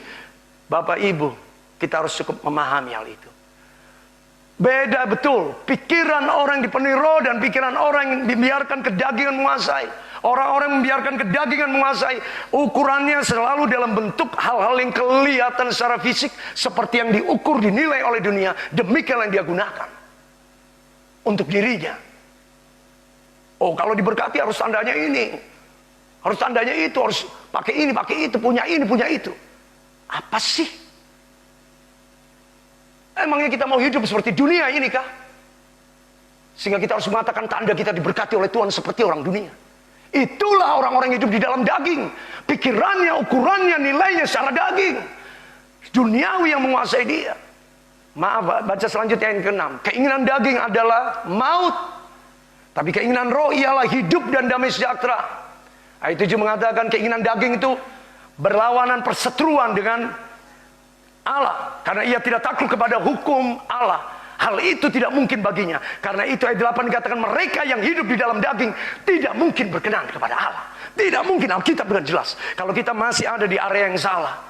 Bapak Ibu, kita harus cukup memahami hal itu. Beda betul, pikiran orang yang dipenuhi roh dan pikiran orang yang dibiarkan kedagingan menguasai. Orang-orang yang membiarkan kedagingan menguasai, ukurannya selalu dalam bentuk hal-hal yang kelihatan secara fisik, seperti yang diukur, dinilai oleh dunia. Demikian yang dia gunakan untuk dirinya. Oh, kalau diberkati harus tandanya ini, harus tandanya itu, harus pakai ini, pakai itu, punya ini, punya itu. Apa sih? Emangnya kita mau hidup seperti dunia ini kah? Sehingga kita harus mengatakan tanda kita diberkati oleh Tuhan seperti orang dunia. Itulah orang-orang hidup di dalam daging. Pikirannya, ukurannya, nilainya secara daging. Duniawi yang menguasai dia. Maaf, baca selanjutnya yang ke-6. Keinginan daging adalah maut. Tapi keinginan roh ialah hidup dan damai sejahtera. Ayat 7 mengatakan keinginan daging itu berlawanan, perseteruan dengan Allah. Karena ia tidak takluk kepada hukum Allah. Hal itu tidak mungkin baginya. Karena itu ayat 8 dikatakan mereka yang hidup di dalam daging tidak mungkin berkenan kepada Allah. Tidak mungkin. Alkitab dengan jelas. Kalau kita masih ada di area yang salah,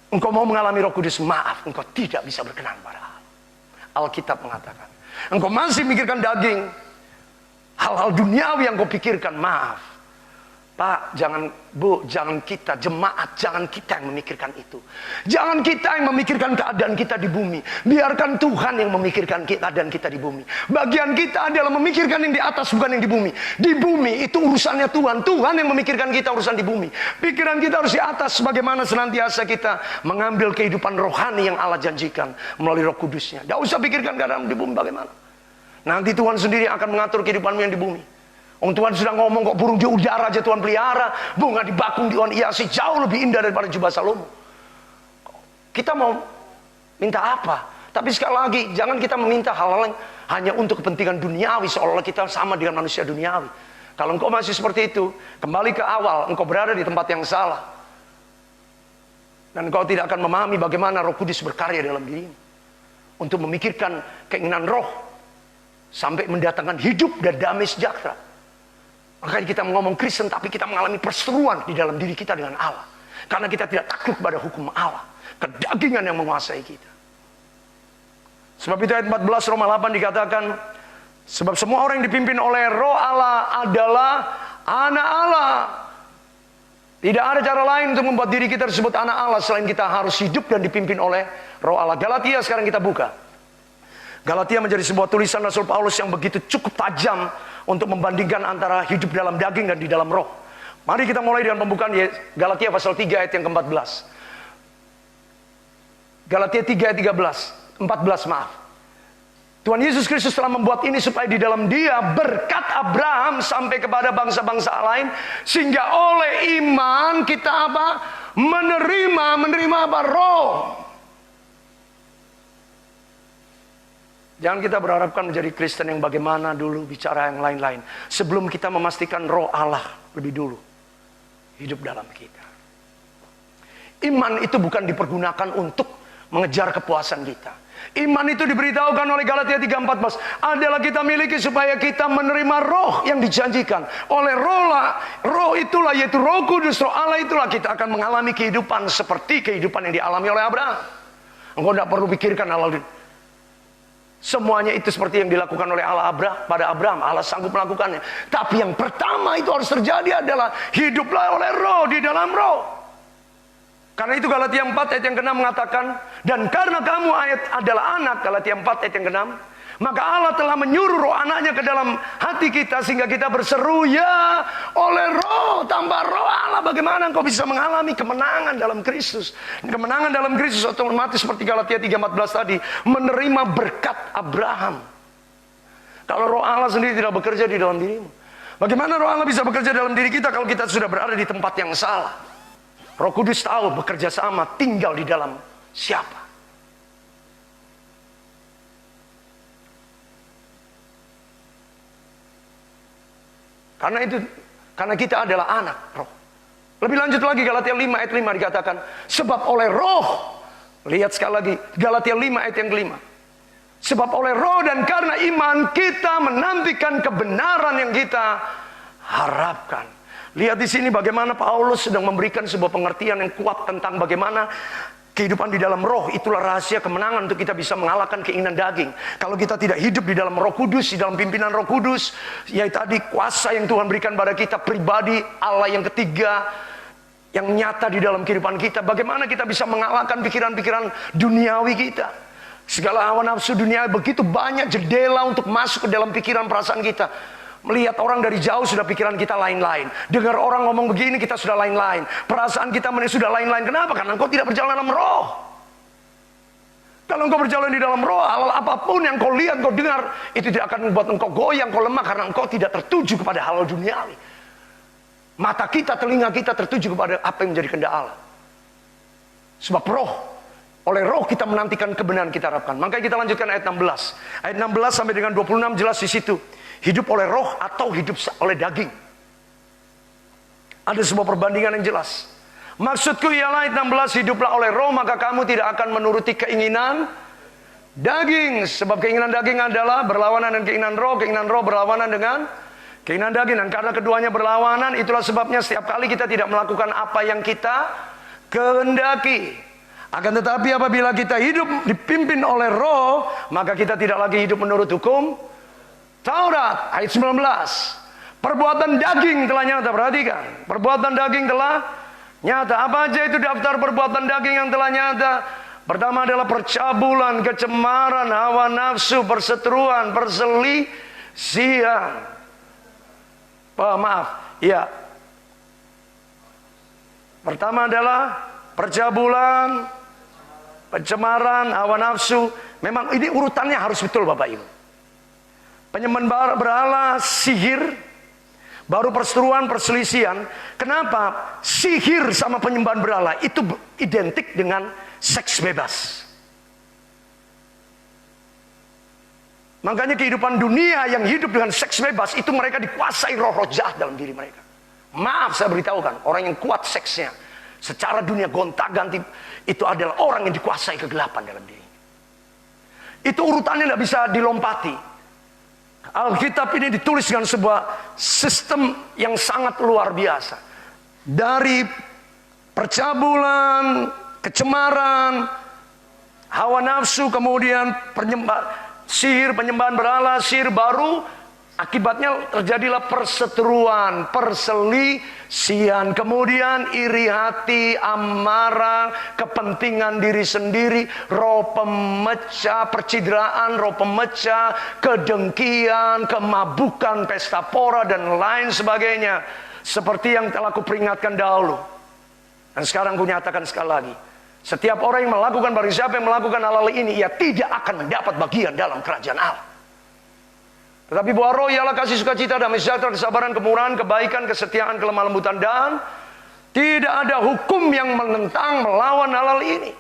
engkau mau mengalami Roh Kudus, maaf, engkau tidak bisa berkenan kepada Allah. Alkitab mengatakan, engkau masih mikirkan daging, hal-hal duniawi yang kau pikirkan, maaf. Pak, jangan, Bu, jangan kita, jemaat, jangan kita yang memikirkan itu. Jangan kita yang memikirkan keadaan kita di bumi. Biarkan Tuhan yang memikirkan keadaan kita di bumi. Bagian kita adalah memikirkan yang di atas, bukan yang di bumi. Di bumi itu urusannya Tuhan. Tuhan yang memikirkan kita urusan di bumi. Pikiran kita harus di atas, bagaimana senantiasa kita mengambil kehidupan rohani yang Allah janjikan melalui Roh Kudusnya. Tidak usah pikirkan keadaan di bumi bagaimana. Nanti Tuhan sendiri akan mengatur kehidupanmu yang di bumi. Tuhan sudah ngomong kok, burung di udara aja Tuhan pelihara, bunga di bakung Tuhan hiasi, jauh lebih indah daripada jubah Salomo. Kita mau minta apa? Tapi sekali lagi, jangan kita meminta hal-hal yang hanya untuk kepentingan duniawi, seolah-olah kita sama dengan manusia duniawi. Kalau engkau masih seperti itu, kembali ke awal, engkau berada di tempat yang salah. Dan engkau tidak akan memahami bagaimana Roh Kudus berkarya dalam dirimu. Untuk memikirkan keinginan roh, sampai mendatangkan hidup dan damai sejahtera. Makanya kita ngomong Kristen, tapi kita mengalami perseteruan di dalam diri kita dengan Allah. Karena kita tidak takluk pada hukum Allah. Kedagingan yang menguasai kita. Sebab itu ayat 14 Roma 8 dikatakan, sebab semua orang yang dipimpin oleh roh Allah adalah anak Allah. Tidak ada cara lain untuk membuat diri kita disebut anak Allah selain kita harus hidup dan dipimpin oleh roh Allah. Galatia sekarang kita buka. Galatia menjadi sebuah tulisan Rasul Paulus yang begitu cukup tajam untuk membandingkan antara hidup dalam daging dan di dalam roh. Mari kita mulai dengan pembukaan Galatia pasal 3 ayat yang ke-14. Galatia 3 ayat 14 maaf. Tuhan Yesus Kristus telah membuat ini supaya di dalam dia berkat Abraham sampai kepada bangsa-bangsa lain. Sehingga oleh iman kita apa? Menerima apa? Roh. Jangan kita berharapkan menjadi Kristen yang bagaimana dulu, bicara yang lain-lain. Sebelum kita memastikan roh Allah lebih dulu. hidup dalam kita. Iman itu bukan dipergunakan untuk mengejar kepuasan kita. Iman itu diberitahukan oleh Galatia 3:14 adalah kita miliki supaya kita menerima roh yang dijanjikan. Oleh roh itulah, yaitu Roh Kudus, Roh Allah itulah kita akan mengalami kehidupan seperti kehidupan yang dialami oleh Abraham. Engkau tidak perlu pikirkan hal ini. Semuanya itu seperti yang dilakukan oleh Allah pada Abraham. Allah sanggup melakukannya. Tapi yang pertama itu harus terjadi adalah hiduplah oleh roh, di dalam roh. Karena itu Galatia 4 ayat yang ke-6 mengatakan, dan karena kamu adalah anak, Galatia 4 ayat yang ke-6, maka Allah telah menyuruh roh anaknya ke dalam hati kita, sehingga kita berseru, ya oleh roh, tanpa roh Allah bagaimana engkau bisa mengalami kemenangan dalam Kristus. Kemenangan dalam Kristus otomatis seperti Galatia 3:14 tadi, menerima berkat Abraham. Kalau roh Allah sendiri tidak bekerja di dalam dirimu, bagaimana roh Allah bisa bekerja dalam diri kita kalau kita sudah berada di tempat yang salah? Roh Kudus tahu bekerja sama, tinggal di dalam siapa. Karena kita adalah anak roh. Lebih lanjut lagi Galatia 5 ayat 5 dikatakan, sebab oleh roh, lihat sekali lagi Galatia 5 ayat yang ke-5. Sebab oleh roh dan karena iman kita menantikan kebenaran yang kita harapkan. Lihat di sini bagaimana Paulus sedang memberikan sebuah pengertian yang kuat tentang bagaimana kehidupan di dalam roh itulah rahasia kemenangan untuk kita bisa mengalahkan keinginan daging. Kalau kita tidak hidup di dalam Roh Kudus, di dalam pimpinan Roh Kudus, yaitu tadi kuasa yang Tuhan berikan pada kita, pribadi Allah yang ketiga yang nyata di dalam kehidupan kita, bagaimana kita bisa mengalahkan pikiran-pikiran duniawi kita. Segala hawa nafsu dunia begitu banyak jendela untuk masuk ke dalam pikiran perasaan kita. Melihat orang dari jauh sudah pikiran kita lain-lain. Dengar orang ngomong begini kita sudah lain-lain. Perasaan kita sudah lain-lain. Kenapa? Karena engkau tidak berjalan dalam roh. Kalau engkau berjalan di dalam roh, hal apapun yang kau lihat, kau dengar, itu tidak akan membuat engkau goyang, kau lemah. Karena engkau tidak tertuju kepada hal duniawi. Mata kita, telinga kita tertuju kepada apa yang menjadi kehendak Allah. Sebab roh, oleh roh kita menantikan kebenaran kita harapkan. Makanya kita lanjutkan ayat 16. Ayat 16 sampai dengan 26 jelas di situ. Hidup oleh roh atau hidup oleh daging. Ada sebuah perbandingan yang jelas. Maksudku ialah ayat 16, hiduplah oleh roh, maka kamu tidak akan menuruti keinginan daging. Sebab keinginan daging adalah berlawanan dengan keinginan roh berlawanan dengan keinginan daging. Dan karena keduanya berlawanan, itulah sebabnya setiap kali kita tidak melakukan apa yang kita kehendaki. Akan tetapi apabila kita hidup dipimpin oleh roh, maka kita tidak lagi hidup menurut hukum Taurat. Ayat 19, perbuatan daging telah nyata. Perhatikan, perbuatan daging telah nyata. Apa aja itu daftar perbuatan daging yang telah nyata? Pertama adalah percabulan, kecemaran, hawa nafsu, perseteruan, perselisihan. Pertama adalah percabulan, pencemaran, hawa nafsu. Memang ini urutannya harus betul Bapak Ibu. Penyembahan berhala, sihir, baru perseteruan, perselisihan. Kenapa? Sihir sama penyembahan berhala itu identik dengan seks bebas. Makanya kehidupan dunia yang hidup dengan seks bebas itu mereka dikuasai roh-roh jahat dalam diri mereka. Maaf saya beritahukan, orang yang kuat seksnya secara dunia gonta-ganti itu adalah orang yang dikuasai kegelapan dalam diri. Itu urutannya tidak bisa dilompati. Alkitab ini ditulis dengan sebuah sistem yang sangat luar biasa. Dari percabulan, kecemaran, hawa nafsu, kemudian sihir, penyembahan berhala, sihir baru, akibatnya terjadilah perseteruan, perselisihan, kemudian iri hati, amarah, kepentingan diri sendiri, roh pemecah, percidraan, roh pemecah, kedengkian, kemabukan, pesta pora, dan lain sebagainya. Seperti yang telah kuperingatkan dahulu. Dan sekarang kunyatakan sekali lagi. Setiap orang yang melakukan, barang siapa yang melakukan hal-hal ini, ia tidak akan mendapat bagian dalam kerajaan Allah. Tetapi buah roh ialah kasih, sukacita, damai sejahtera, kesabaran, kemurahan, kebaikan, kesetiaan, kelemah lembutan, dan tidak ada hukum yang menentang, melawan hal-hal ini.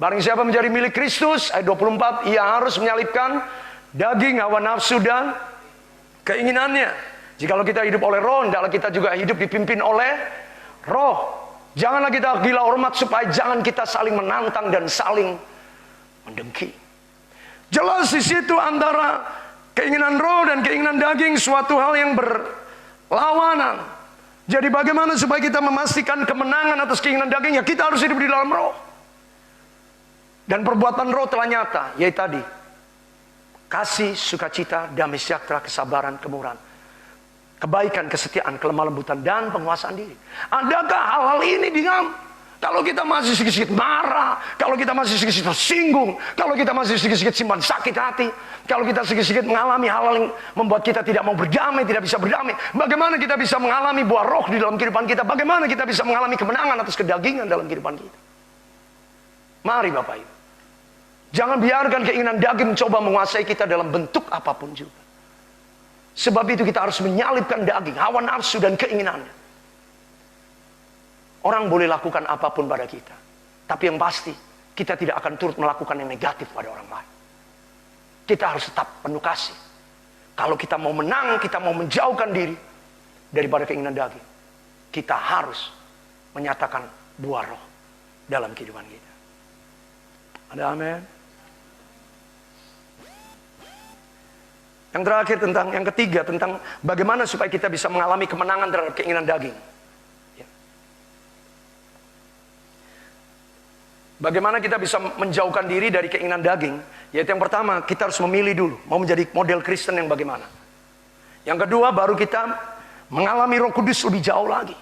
Barang siapa menjadi milik Kristus, ayat 24, ia harus menyalibkan daging, hawa nafsu, dan keinginannya. Jikalau kita hidup oleh roh, hendaklah kita juga hidup dipimpin oleh roh. Janganlah kita gila hormat supaya jangan kita saling menantang dan saling mendengki. Jelas di situ antara keinginan roh dan keinginan daging suatu hal yang berlawanan. Jadi bagaimana supaya kita memastikan kemenangan atas keinginan daging? Ya kita harus hidup di dalam roh. Dan perbuatan roh telah nyata, yaitu tadi kasih, sukacita, damai sejahtera, kesabaran, kemurahan, kebaikan, kesetiaan, kelemah lembutan, dan penguasaan diri. Adakah hal-hal ini di dalam? Kalau kita masih sedikit-sedikit marah, kalau kita masih sedikit-sedikit tersinggung, kalau kita masih sedikit-sedikit simpan sakit hati, kalau kita sedikit-sedikit mengalami hal-hal yang membuat kita tidak mau berdamai, tidak bisa berdamai, bagaimana kita bisa mengalami buah roh di dalam kehidupan kita? Bagaimana kita bisa mengalami kemenangan atas kedagingan dalam kehidupan kita? Mari Bapak Ibu, jangan biarkan keinginan daging mencoba menguasai kita dalam bentuk apapun juga. Sebab itu kita harus menyalibkan daging, hawa nafsu dan keinginannya. Orang boleh lakukan apapun pada kita, tapi yang pasti kita tidak akan turut melakukan yang negatif pada orang lain. Kita harus tetap penuh kasih. Kalau kita mau menang, kita mau menjauhkan diri daripada keinginan daging, kita harus menyatakan buah roh dalam kehidupan kita. Ada amin? Yang terakhir yang ketiga tentang bagaimana supaya kita bisa mengalami kemenangan terhadap keinginan daging. Bagaimana kita bisa menjauhkan diri dari keinginan daging? Yaitu yang pertama, kita harus memilih dulu mau menjadi model Kristen yang bagaimana. Yang kedua, baru kita mengalami Roh Kudus lebih jauh lagi.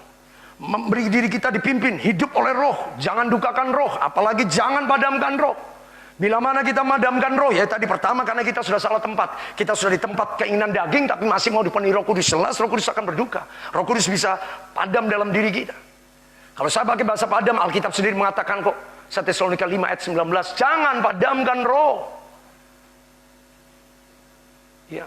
Memberi diri kita dipimpin, hidup oleh roh. Jangan dukakan roh, apalagi jangan padamkan roh. Bila mana kita madamkan roh, ya tadi pertama karena kita sudah salah tempat. Kita sudah di tempat keinginan daging, tapi masih mau dipenuhi Roh Kudus. Jelas Roh Kudus akan berduka. Roh Kudus bisa padam dalam diri kita. Kalau saya pakai bahasa padam, Alkitab sendiri mengatakan kok, 1 Tesalonika 5 ayat 19, jangan padamkan roh. Ya.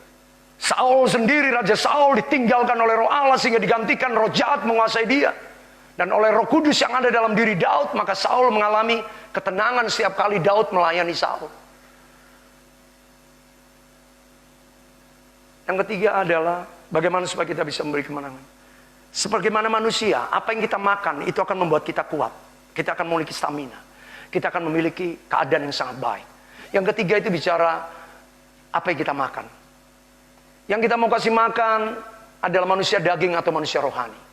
Saul sendiri, Raja Saul ditinggalkan oleh roh Allah sehingga digantikan roh jahat menguasai dia. Dan oleh Roh Kudus yang ada dalam diri Daud, maka Saul mengalami ketenangan setiap kali Daud melayani Saul. Yang ketiga adalah bagaimana supaya kita bisa memberi kemenangan. Sebagaimana manusia, apa yang kita makan itu akan membuat kita kuat. Kita akan memiliki stamina. Kita akan memiliki keadaan yang sangat baik. Yang ketiga itu bicara apa yang kita makan. Yang kita mau kasih makan adalah manusia daging atau manusia rohani.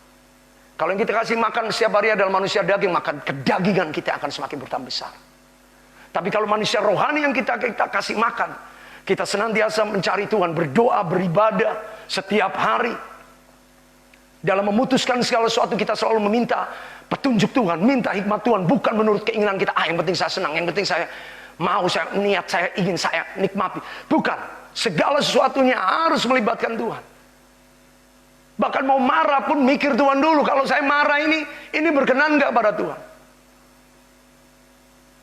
Kalau yang kita kasih makan setiap hari adalah manusia daging, maka kedagingan kita akan semakin bertambah besar. Tapi kalau manusia rohani yang kita kasih makan, kita senantiasa mencari Tuhan, berdoa, beribadah setiap hari. Dalam memutuskan segala sesuatu kita selalu meminta petunjuk Tuhan, minta hikmat Tuhan, bukan menurut keinginan kita. Yang penting saya senang, yang penting saya mau, saya niat, saya ingin, saya nikmati. Bukan, segala sesuatunya harus melibatkan Tuhan. Bahkan mau marah pun mikir Tuhan dulu. Kalau saya marah ini berkenan nggak pada Tuhan?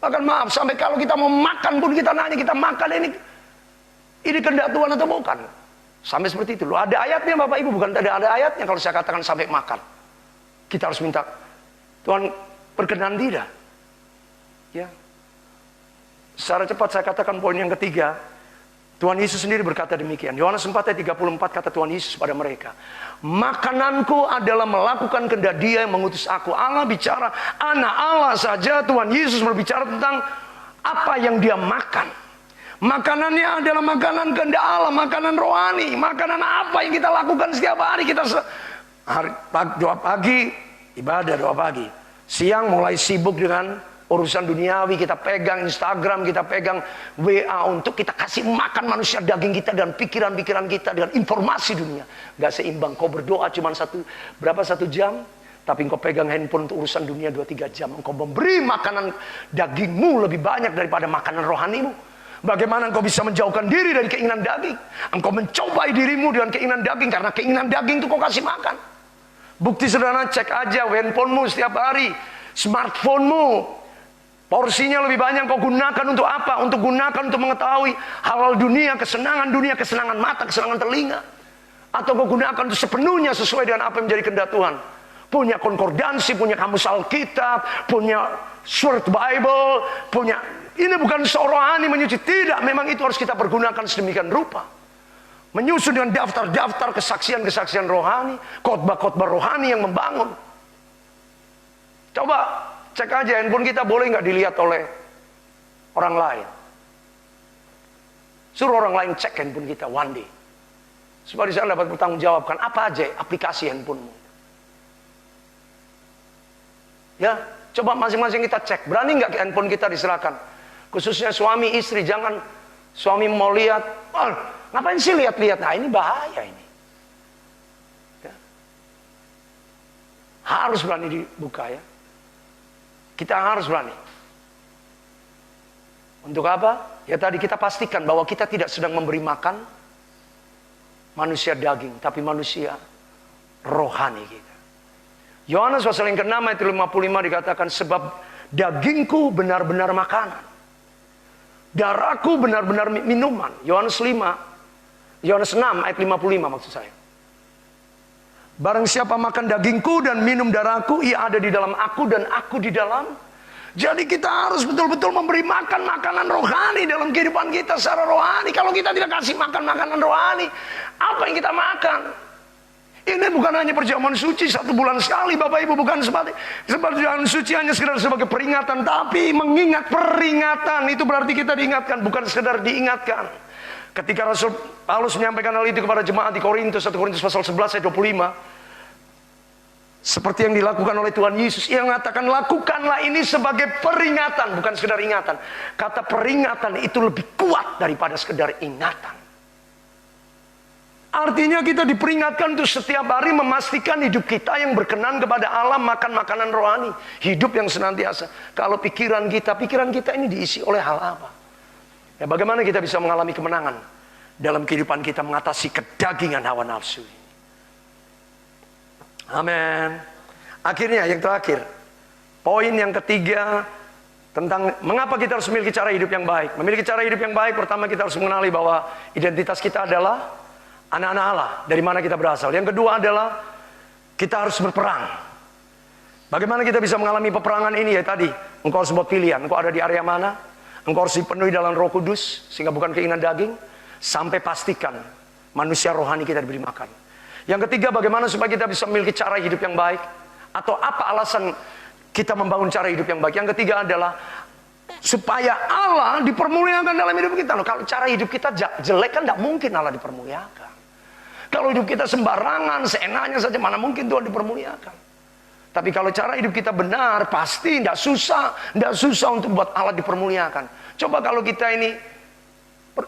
Bahkan maaf, sampai kalau kita mau makan pun kita nanya, kita makan ini kehendak Tuhan atau bukan? Sampai seperti itu. Loh, ada ayatnya Bapak Ibu, bukan ada ayatnya kalau saya katakan sampai makan. Kita harus minta, Tuhan berkenan tidak? Ya. Secara cepat saya katakan poin yang ketiga. Tuhan Yesus sendiri berkata demikian. Yohanes 4 ayat 34 kata Tuhan Yesus pada mereka, makananku adalah melakukan kehendak Dia yang mengutus aku. Allah bicara, anak Allah saja Tuhan Yesus berbicara tentang apa yang Dia makan. Makanannya adalah makanan kehendak Allah, makanan rohani. Makanan apa yang kita lakukan setiap hari? Kita doa pagi, ibadah doa pagi. Siang mulai sibuk dengan urusan duniawi, kita pegang Instagram, kita pegang WA untuk kita kasih makan manusia daging kita dan pikiran-pikiran kita dengan informasi dunia. Gak seimbang. Kau berdoa cuma satu jam, tapi kau pegang handphone untuk urusan dunia 2-3 jam. Engkau memberi makanan dagingmu lebih banyak daripada makanan rohanimu. Bagaimana engkau bisa menjauhkan diri dari keinginan daging? Engkau mencobai dirimu dengan keinginan daging, karena keinginan daging itu kau kasih makan. Bukti sederhana, cek aja handphonemu setiap hari, smartphonemu. Porsinya lebih banyak kau gunakan untuk apa? Untuk gunakan untuk mengetahui hal-hal dunia, kesenangan mata, kesenangan telinga. Atau kau gunakan untuk sepenuhnya sesuai dengan apa yang menjadi kehendak Tuhan. Punya konkordansi, punya kamus Alkitab, punya Short Bible, punya... Ini bukan rohani menyuci, tidak. Memang itu harus kita pergunakan sedemikian rupa Menyusun dengan daftar-daftar kesaksian-kesaksian rohani, khotbah-khotbah rohani yang membangun. Coba cek aja handphone kita boleh nggak dilihat oleh orang lain. Suruh orang lain cek handphone kita one day. Supaya di sana dapat bertanggung jawabkan apa aja aplikasi handphonemu. Ya, coba masing-masing kita cek. Berani nggak handphone kita diserahkan? Khususnya suami istri, jangan suami mau lihat, oh, ngapain sih lihat-lihat? Nah ini bahaya ini. Ya. Harus berani dibuka ya. Kita harus berani. Untuk apa? Ya tadi kita pastikan bahwa kita tidak sedang memberi makan manusia daging, tapi manusia rohani kita. Yohanes pasal yang ke-6 ayat 55 dikatakan, sebab dagingku benar-benar makanan, darahku benar-benar minuman. Yohanes 6 ayat 55 maksud saya. Barang siapa makan dagingku dan minum darahku, ia ada di dalam aku dan aku di dalam. Jadi kita harus betul-betul memberi makan makanan rohani dalam kehidupan kita secara rohani. Kalau kita tidak kasih makan makanan rohani, apa yang kita makan? Ini bukan hanya perjamuan suci 1 bulan sekali, Bapak Ibu, bukan seperti perjamuan suci hanya sekedar sebagai peringatan, tapi mengingat peringatan itu berarti kita diingatkan, bukan sekedar diingatkan. Ketika Rasul Paulus menyampaikan hal itu kepada jemaat di Korintus, 1 Korintus pasal 11 ayat 25, seperti yang dilakukan oleh Tuhan Yesus, ia mengatakan lakukanlah ini sebagai peringatan, bukan sekedar ingatan. Kata peringatan itu lebih kuat daripada sekedar ingatan. Artinya kita diperingatkan untuk setiap hari memastikan hidup kita yang berkenan kepada Allah, makan makanan rohani, hidup yang senantiasa. Kalau pikiran kita ini diisi oleh hal apa? Ya, bagaimana kita bisa mengalami kemenangan dalam kehidupan kita mengatasi kedagingan hawa nafsu? Amin. Akhirnya yang terakhir, poin yang ketiga tentang mengapa kita harus memiliki cara hidup yang baik. Memiliki cara hidup yang baik, pertama kita harus mengenali bahwa identitas kita adalah anak-anak Allah, dari mana kita berasal. Yang kedua adalah kita harus berperang. Bagaimana kita bisa mengalami peperangan ini? Ya tadi, engkau harus buat pilihan. Engkau ada di area mana? Engkau harus dipenuhi dalam Roh Kudus, sehingga bukan keinginan daging. Sampai pastikan manusia rohani kita diberi makan. Yang ketiga, bagaimana supaya kita bisa memiliki cara hidup yang baik? Atau apa alasan kita membangun cara hidup yang baik? Yang ketiga adalah supaya Allah dipermuliakan dalam hidup kita. Loh, kalau cara hidup kita jelek kan tidak mungkin Allah dipermuliakan. Kalau hidup kita sembarangan, seenaknya saja, mana mungkin Tuhan dipermuliakan. Tapi kalau cara hidup kita benar, pasti tidak susah untuk buat Allah dipermuliakan. Coba kalau kita ini,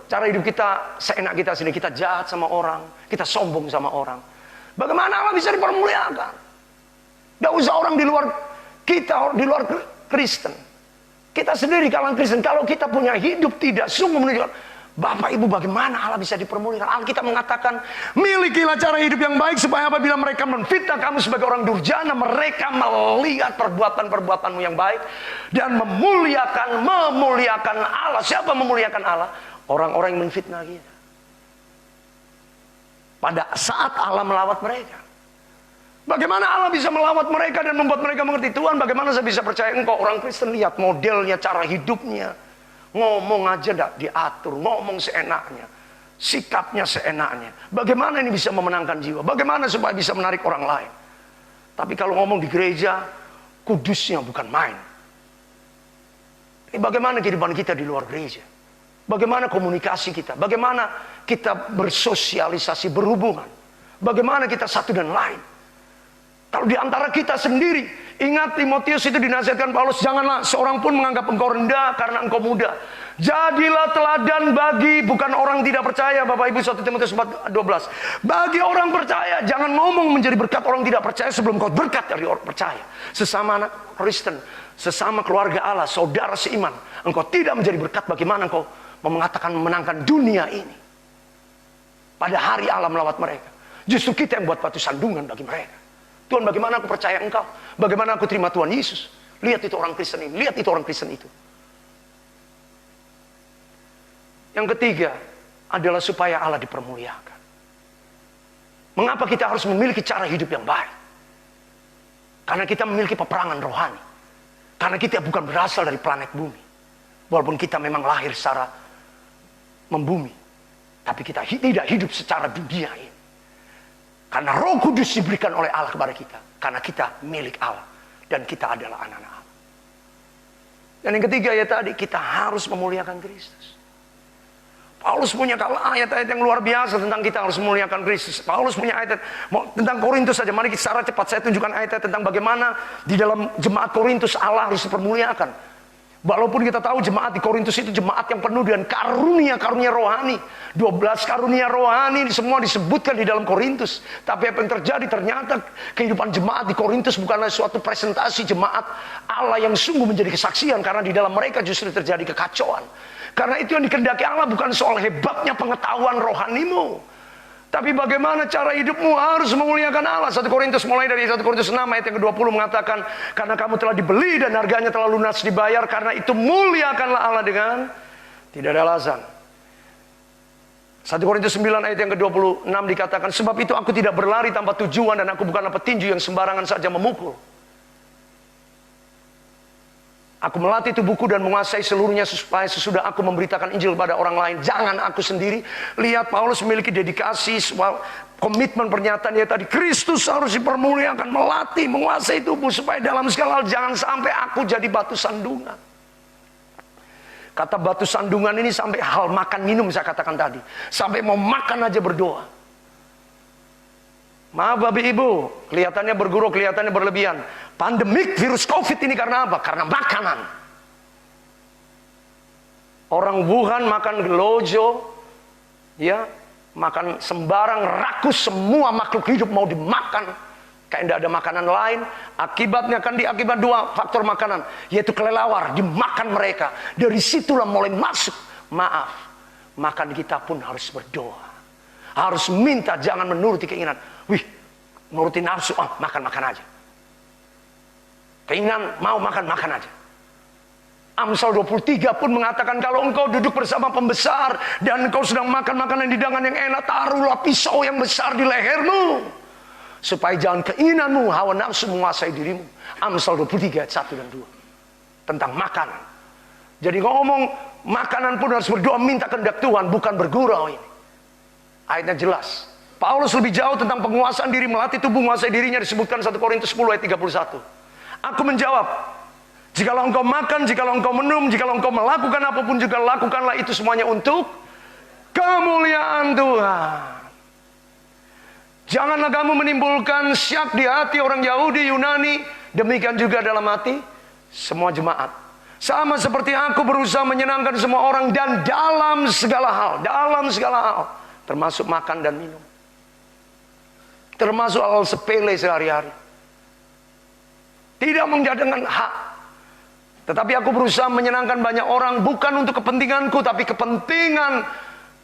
cara hidup kita seenak kita sendiri, kita jahat sama orang, kita sombong sama orang, bagaimana Allah bisa dipermuliakan? Tidak usah orang di luar kita, di luar Kristen. Kita sendiri kalangan Kristen, kalau kita punya hidup tidak sungguh menunjukkan, Bapak Ibu, bagaimana Allah bisa dipermuliakan? Alkitab mengatakan, milikilah cara hidup yang baik supaya apabila mereka menfitnah kamu sebagai orang durjana, mereka melihat perbuatan-perbuatanmu yang baik dan memuliakan Allah. Siapa memuliakan Allah? Orang-orang yang menfitnah kita. Pada saat Allah melawat mereka, bagaimana Allah bisa melawat mereka dan membuat mereka mengerti, Tuhan, bagaimana saya bisa percaya engkau? Orang Kristen lihat modelnya, cara hidupnya, ngomong aja tidak diatur, ngomong seenaknya, sikapnya seenaknya. Bagaimana ini bisa memenangkan jiwa? Bagaimana supaya bisa menarik orang lain? Tapi kalau ngomong di gereja, kudusnya bukan main. Bagaimana kehidupan kita di luar gereja? Bagaimana komunikasi kita? Bagaimana kita bersosialisasi, berhubungan? Bagaimana kita satu dan lain? Kalau di antara kita sendiri, ingat Timotius itu dinasihatkan Paulus, janganlah seorang pun menganggap engkau rendah karena engkau muda. Jadilah teladan bagi bukan orang tidak percaya, Bapak Ibu, 1 Timotius 4:12. Bagi orang percaya, jangan ngomong menjadi berkat orang tidak percaya sebelum kau berkat dari orang percaya. Sesama anak Kristen, sesama keluarga Allah, saudara seiman, engkau tidak menjadi berkat, bagaimana engkau mengatakan memenangkan dunia ini? Pada hari Allah melawat mereka, justru kita yang buat batu sandungan bagi mereka. Tuhan, bagaimana aku percaya engkau? Bagaimana aku terima Tuhan Yesus? Lihat itu orang Kristen ini, lihat itu orang Kristen itu. Yang ketiga adalah supaya Allah dipermuliakan. Mengapa kita harus memiliki cara hidup yang baik? Karena kita memiliki peperangan rohani. Karena kita bukan berasal dari planet bumi. Walaupun kita memang lahir secara membumi. Tapi kita tidak hidup secara dunia ini. Karena Roh Kudus diberikan oleh Allah kepada kita. Karena kita milik Allah. Dan kita adalah anak-anak Allah. Dan yang ketiga ya tadi, kita harus memuliakan Kristus. Paulus punya ayat-ayat yang luar biasa tentang kita harus memuliakan Kristus. Paulus punya ayat tentang Korintus saja. Mari secara cepat saya tunjukkan ayat-ayat tentang bagaimana di dalam jemaat Korintus Allah harus dipermuliakan. Walaupun kita tahu jemaat di Korintus itu jemaat yang penuh dengan karunia-karunia rohani. 12 karunia rohani semua disebutkan di dalam Korintus. Tapi apa yang terjadi ternyata kehidupan jemaat di Korintus bukanlah suatu presentasi jemaat Allah yang sungguh menjadi kesaksian. Karena di dalam mereka justru terjadi kekacauan. Karena itu yang dikehendaki Allah bukan soal hebatnya pengetahuan rohanimu. Tapi bagaimana cara hidupmu harus memuliakan Allah. 1 Korintus mulai dari 1 Korintus 6 ayat yang ke-20 mengatakan, karena kamu telah dibeli dan harganya telah lunas dibayar, karena itu muliakanlah Allah dengan tidak ada alasan. 1 Korintus 9 ayat yang ke-26 dikatakan, sebab itu aku tidak berlari tanpa tujuan dan aku bukanlah petinju yang sembarangan saja memukul. Aku melatih tubuhku dan menguasai seluruhnya supaya sesudah aku memberitakan Injil pada orang lain. Jangan aku sendiri. Lihat Paulus memiliki dedikasi, komitmen pernyataan dia tadi. Kristus harus dipermuliakan, melatih, menguasai tubuh. Supaya dalam segala hal jangan sampai aku jadi batu sandungan. Kata batu sandungan ini sampai hal makan minum saya katakan tadi. Sampai mau makan aja berdoa. Maaf Bapak Ibu, kelihatannya berguru, kelihatannya berlebihan. Pandemik virus COVID ini karena apa? Karena makanan. Orang Wuhan makan gelojo, ya, makan sembarang, rakus, semua makhluk hidup mau dimakan. Kayak tidak ada makanan lain. Akibatnya kan diakibat dua faktor makanan, yaitu kelelawar, dimakan mereka. Dari situlah mulai masuk. Maaf, makan kita pun harus berdoa. Harus minta, jangan menuruti keinginan. Wih, nuruti nafsu, makan-makan aja. Keinginan mau makan aja. Amsal 23 pun mengatakan kalau engkau duduk bersama pembesar dan engkau sedang makan makanan hidangan yang enak, taruhlah pisau yang besar di lehermu. Supaya jangan keinginanmu, hawa nafsu menguasai dirimu. Amsal 23 ayat 1 dan 2. Tentang makanan. Jadi ngomong makanan pun harus berdoa minta kehendak Tuhan, bukan bergurau ini. Ayatnya jelas. Paulus lebih jauh tentang penguasaan diri, melatih tubuh, menguasai dirinya disebutkan 1 Korintus 10 ayat 31. Aku menjawab, jikalau engkau makan, jikalau engkau minum, jikalau engkau melakukan apapun juga lakukanlah itu semuanya untuk kemuliaan Tuhan. Janganlah kamu menimbulkan syak di hati orang Yahudi, Yunani, demikian juga dalam hati semua jemaat. Sama seperti aku berusaha menyenangkan semua orang dan dalam segala hal, termasuk makan dan minum. Termasuk hal sepele sehari-hari. Tidak menjadikan hak. Tetapi aku berusaha menyenangkan banyak orang. Bukan untuk kepentinganku, tapi kepentingan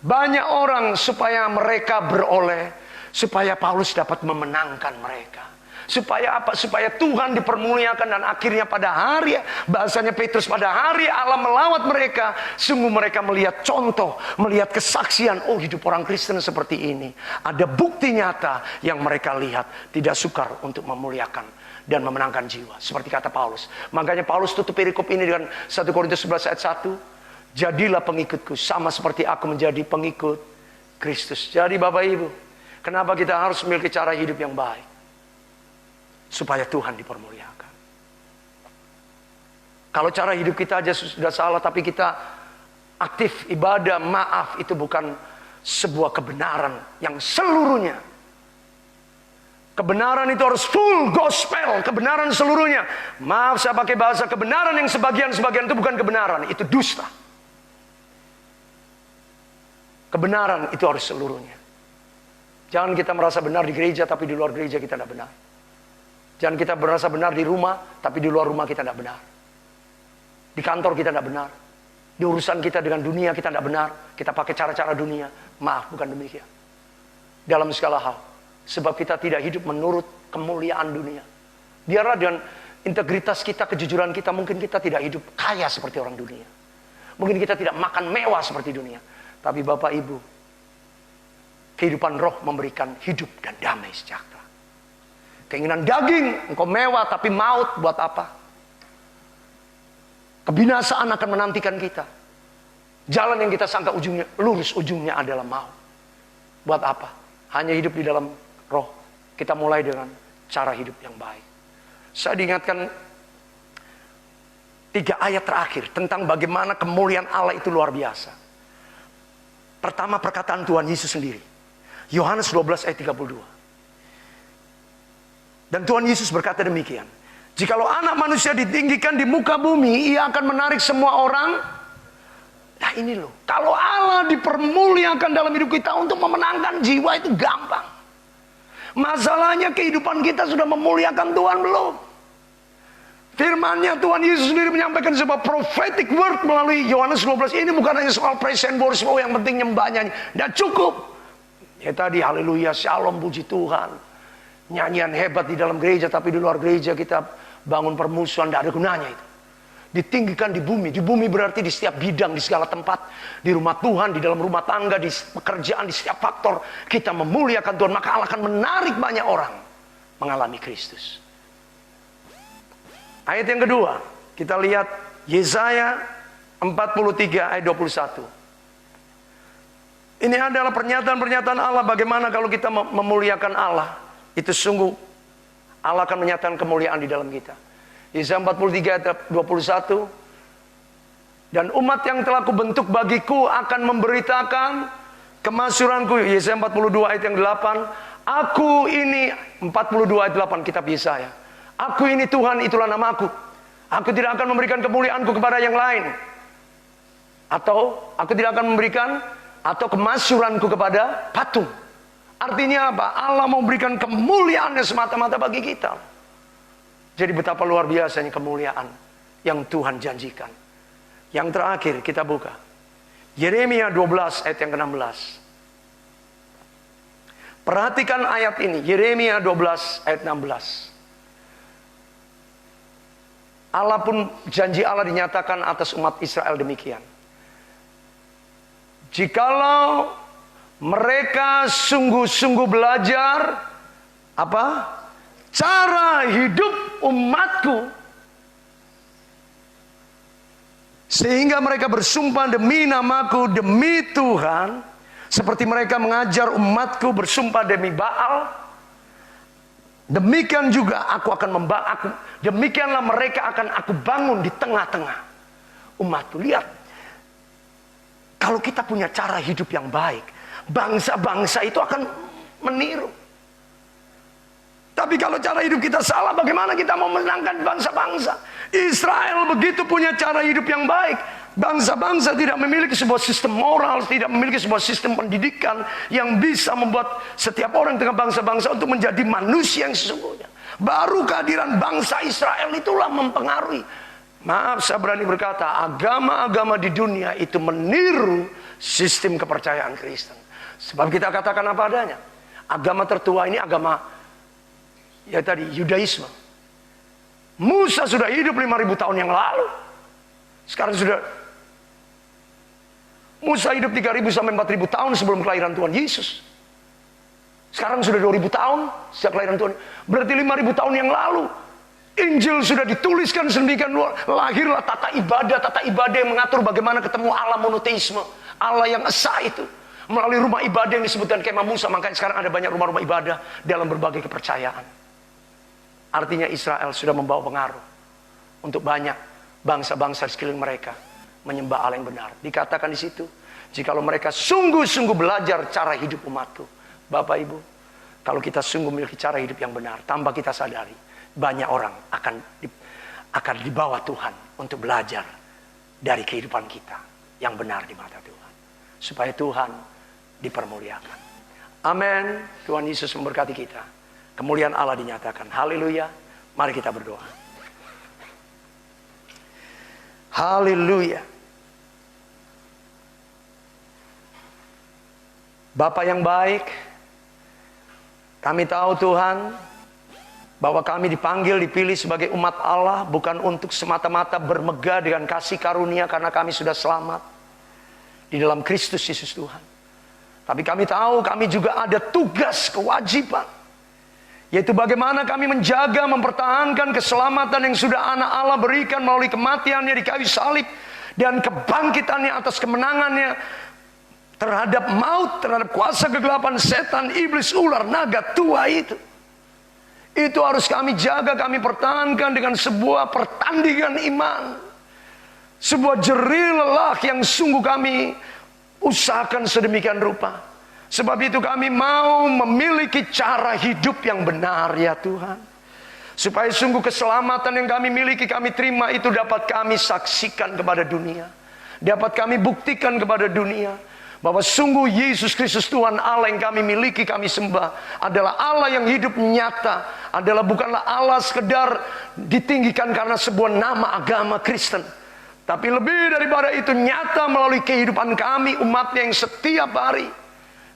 banyak orang. Supaya mereka beroleh. Supaya Paulus dapat memenangkan mereka. Supaya apa? Supaya Tuhan dipermuliakan. Dan akhirnya pada hari, bahasanya Petrus, pada hari Allah melawat mereka. Sungguh mereka melihat contoh, melihat kesaksian. Oh, hidup orang Kristen seperti ini. Ada bukti nyata yang mereka lihat. Tidak sukar untuk memuliakan dan memenangkan jiwa. Seperti kata Paulus. Makanya Paulus tutup perikop ini dengan 1 Korintus 11 ayat 1. Jadilah pengikutku sama seperti aku menjadi pengikut Kristus. Jadi Bapak Ibu, kenapa kita harus memiliki cara hidup yang baik? Supaya Tuhan dipermuliakan. Kalau cara hidup kita aja sudah salah, tapi kita aktif ibadah, maaf, itu bukan sebuah kebenaran yang seluruhnya. Kebenaran itu harus full gospel, kebenaran seluruhnya. Maaf saya pakai bahasa kebenaran yang sebagian-sebagian itu bukan kebenaran, itu dusta. Kebenaran itu harus seluruhnya. Jangan kita merasa benar di gereja tapi di luar gereja kita tidak benar. Jangan kita merasa benar di rumah tapi di luar rumah kita tidak benar. Di kantor kita tidak benar. Di urusan kita dengan dunia kita tidak benar. Kita pakai cara-cara dunia. Maaf, bukan demikian. Dalam segala hal. Sebab kita tidak hidup menurut kemuliaan dunia. Biarlah dengan integritas kita, kejujuran kita, mungkin kita tidak hidup kaya seperti orang dunia. Mungkin kita tidak makan mewah seperti dunia. Tapi Bapak Ibu, kehidupan roh memberikan hidup dan damai sejahtera. Keinginan daging, engkau mewah tapi maut buat apa? Kebinasaan akan menantikan kita. Jalan yang kita sangka ujungnya lurus, ujungnya adalah maut. Buat apa? Hanya hidup di dalam roh. Kita mulai dengan cara hidup yang baik. Saya diingatkan 3 ayat terakhir tentang bagaimana kemuliaan Allah itu luar biasa. Pertama, perkataan Tuhan Yesus sendiri. Yohanes 12 ayat 32. Dan Tuhan Yesus berkata demikian. Jikalau anak manusia ditinggikan di muka bumi, ia akan menarik semua orang. Nah ini loh, kalau Allah dipermuliakan dalam hidup kita untuk memenangkan jiwa itu gampang. Masalahnya kehidupan kita sudah memuliakan Tuhan belum? Firman-Nya Tuhan Yesus sendiri menyampaikan sebuah prophetic word melalui Yohanes 12. Ini bukan hanya soal praise and worship, yang penting nyembahnya. Tidak cukup. Ya tadi haleluya, shalom, puji Tuhan. Nyanyian hebat di dalam gereja, tapi di luar gereja kita bangun permusuhan, tidak ada gunanya itu. Ditinggikan di bumi. Di bumi berarti di setiap bidang, di segala tempat. Di rumah Tuhan, di dalam rumah tangga, di pekerjaan, di setiap faktor. Kita memuliakan Tuhan, maka Allah akan menarik banyak orang mengalami Kristus. Ayat yang kedua, kita lihat Yesaya 43 ayat 21. Ini adalah pernyataan-pernyataan Allah bagaimana kalau kita memuliakan Allah. Itu sungguh Allah akan menyatakan kemuliaan di dalam kita. Yesaya 43 ayat 21. Dan umat yang telah kubentuk bagiku akan memberitakan kemasyhuranku. Yesaya 42 ayat yang 8. Aku ini, 42 ayat 8 kitab Yesaya. Aku ini Tuhan, itulah namaku. Aku tidak akan memberikan kemuliaanku kepada yang lain. Atau aku tidak akan memberikan atau kemasyhuranku kepada patung. Artinya apa? Allah mau memberikan kemuliaannya semata-mata bagi kita. Jadi betapa luar biasanya kemuliaan yang Tuhan janjikan. Yang terakhir kita buka Yeremia 12 ayat yang ke-16. Perhatikan ayat ini, Yeremia 12 ayat 16. Allah pun, janji Allah dinyatakan atas umat Israel demikian. Jikalau mereka sungguh-sungguh belajar apa? Cara hidup umatku, sehingga mereka bersumpah demi namaku, demi Tuhan, seperti mereka mengajar umatku bersumpah demi Baal, demikian juga aku akan demikianlah mereka akan aku bangun di tengah-tengah umatku. Lihat, kalau kita punya cara hidup yang baik, bangsa-bangsa itu akan meniru. Tapi kalau cara hidup kita salah, bagaimana kita mau menangkan bangsa-bangsa? Israel begitu punya cara hidup yang baik. Bangsa-bangsa tidak memiliki sebuah sistem moral, tidak memiliki sebuah sistem pendidikan yang bisa membuat setiap orang dengan bangsa-bangsa untuk menjadi manusia yang sesungguhnya. Baru kehadiran bangsa Israel itulah mempengaruhi. Maaf, saya berani berkata, agama-agama di dunia itu meniru sistem kepercayaan Kristen. Sebab kita katakan apa adanya. Agama tertua ini agama, ya tadi, Yudaisme. Musa sudah hidup 5.000 tahun yang lalu. Sekarang sudah Musa hidup 3.000 sampai 4.000 tahun sebelum kelahiran Tuhan Yesus. Sekarang sudah 2.000 tahun sejak kelahiran Tuhan. Berarti 5.000 tahun yang lalu Injil sudah dituliskan sedemikian luar. Lahirlah tata ibadah yang mengatur bagaimana ketemu Allah monoteisme, Allah yang esa itu. Melalui rumah ibadah yang disebutkan kemah Musa. Makanya sekarang ada banyak rumah-rumah ibadah dalam berbagai kepercayaan. Artinya Israel sudah membawa pengaruh untuk banyak bangsa-bangsa di sekeliling mereka menyembah Allah yang benar. Dikatakan di situ, jikalau mereka sungguh-sungguh belajar cara hidup umatku. Bapak Ibu, kalau kita sungguh memiliki cara hidup yang benar, tanpa kita sadari, banyak orang akan dibawa Tuhan untuk belajar dari kehidupan kita yang benar di mata Tuhan, supaya Tuhan dipermuliakan. Amin. Tuhan Yesus memberkati kita. Kemuliaan Allah dinyatakan. Haleluya. Mari kita berdoa. Haleluya. Bapa yang baik, kami tahu Tuhan bahwa kami dipanggil, dipilih sebagai umat Allah bukan untuk semata-mata bermegah dengan kasih karunia karena kami sudah selamat di dalam Kristus Yesus Tuhan. Tapi kami tahu kami juga ada tugas, kewajiban, yaitu bagaimana kami menjaga, mempertahankan keselamatan yang sudah anak Allah berikan melalui kematiannya di kayu salib. dan kebangkitannya atas kemenangannya terhadap maut, terhadap kuasa kegelapan, setan, iblis, ular, naga tua itu. Itu harus kami jaga, kami pertahankan dengan sebuah pertandingan iman. Sebuah jerih lelah yang sungguh kami usahakan sedemikian rupa. Sebab itu kami mau memiliki cara hidup yang benar ya Tuhan. Supaya sungguh keselamatan yang kami miliki, kami terima itu dapat kami saksikan kepada dunia. Dapat kami buktikan kepada dunia. Bahwa sungguh Yesus Kristus Tuhan Allah yang kami miliki, kami sembah adalah Allah yang hidup nyata. Adalah bukanlah Allah sekedar ditinggikan karena sebuah nama agama Kristen. Tapi lebih daripada itu nyata melalui kehidupan kami umatnya yang setiap hari.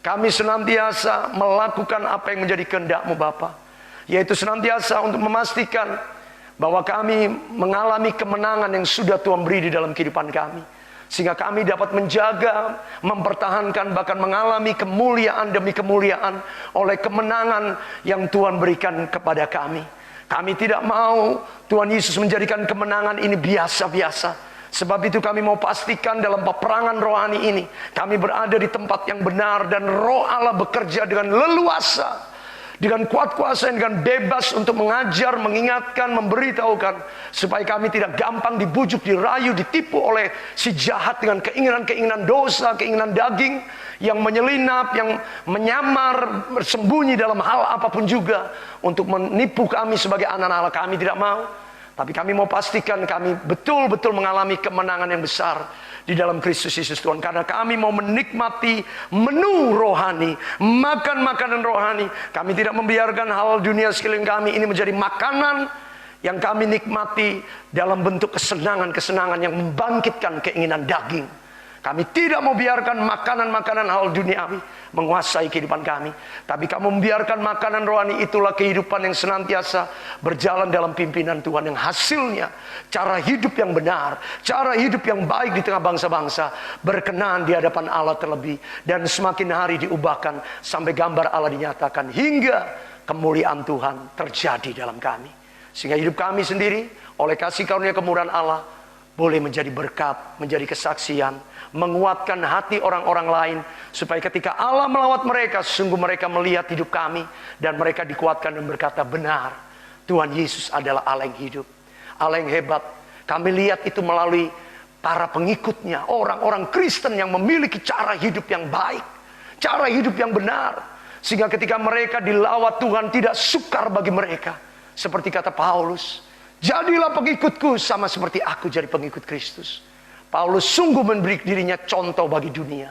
Kami senantiasa melakukan apa yang menjadi kehendak-Mu Bapa. Yaitu senantiasa untuk memastikan bahwa kami mengalami kemenangan yang sudah Tuhan beri di dalam kehidupan kami. Sehingga kami dapat menjaga, mempertahankan, bahkan mengalami kemuliaan demi kemuliaan oleh kemenangan yang Tuhan berikan kepada kami. Kami tidak mau Tuhan Yesus menjadikan kemenangan ini biasa-biasa. Sebab itu kami mau pastikan dalam peperangan rohani ini, kami berada di tempat yang benar dan Roh Allah bekerja dengan leluasa. Dengan kuat kuasa, dengan bebas untuk mengajar, mengingatkan, memberitahukan. Supaya kami tidak gampang dibujuk, dirayu, ditipu oleh si jahat dengan keinginan-keinginan dosa, keinginan daging yang menyelinap, yang menyamar, bersembunyi dalam hal apapun juga untuk menipu kami sebagai anak-anak Allah. Kami tidak mau. Tapi kami mau pastikan kami betul-betul mengalami kemenangan yang besar di dalam Kristus Yesus Tuhan. Karena kami mau menikmati menu rohani, makan makanan rohani. Kami tidak membiarkan hal dunia sekeliling kami ini menjadi makanan yang kami nikmati dalam bentuk kesenangan-kesenangan yang membangkitkan keinginan daging. Kami tidak mau biarkan makanan-makanan hal duniawi menguasai kehidupan kami. Tapi kami membiarkan makanan rohani itulah kehidupan yang senantiasa berjalan dalam pimpinan Tuhan. Yang hasilnya cara hidup yang benar, cara hidup yang baik di tengah bangsa-bangsa, berkenan di hadapan Allah terlebih. Dan semakin hari diubahkan sampai gambar Allah dinyatakan. Hingga kemuliaan Tuhan terjadi dalam kami. Sehingga hidup kami sendiri oleh kasih karunia kemurahan Allah boleh menjadi berkat, menjadi kesaksian, menguatkan hati orang-orang lain, supaya ketika Allah melawat mereka, sungguh mereka melihat hidup kami, dan mereka dikuatkan dan berkata, benar, Tuhan Yesus adalah Allah yang hidup, Allah yang hebat. Kami lihat itu melalui para pengikutnya, orang-orang Kristen yang memiliki cara hidup yang baik, cara hidup yang benar, sehingga ketika mereka dilawat Tuhan tidak sukar bagi mereka. Seperti kata Paulus, jadilah pengikutku sama seperti aku jadi pengikut Kristus. Paulus sungguh memberi dirinya contoh bagi dunia,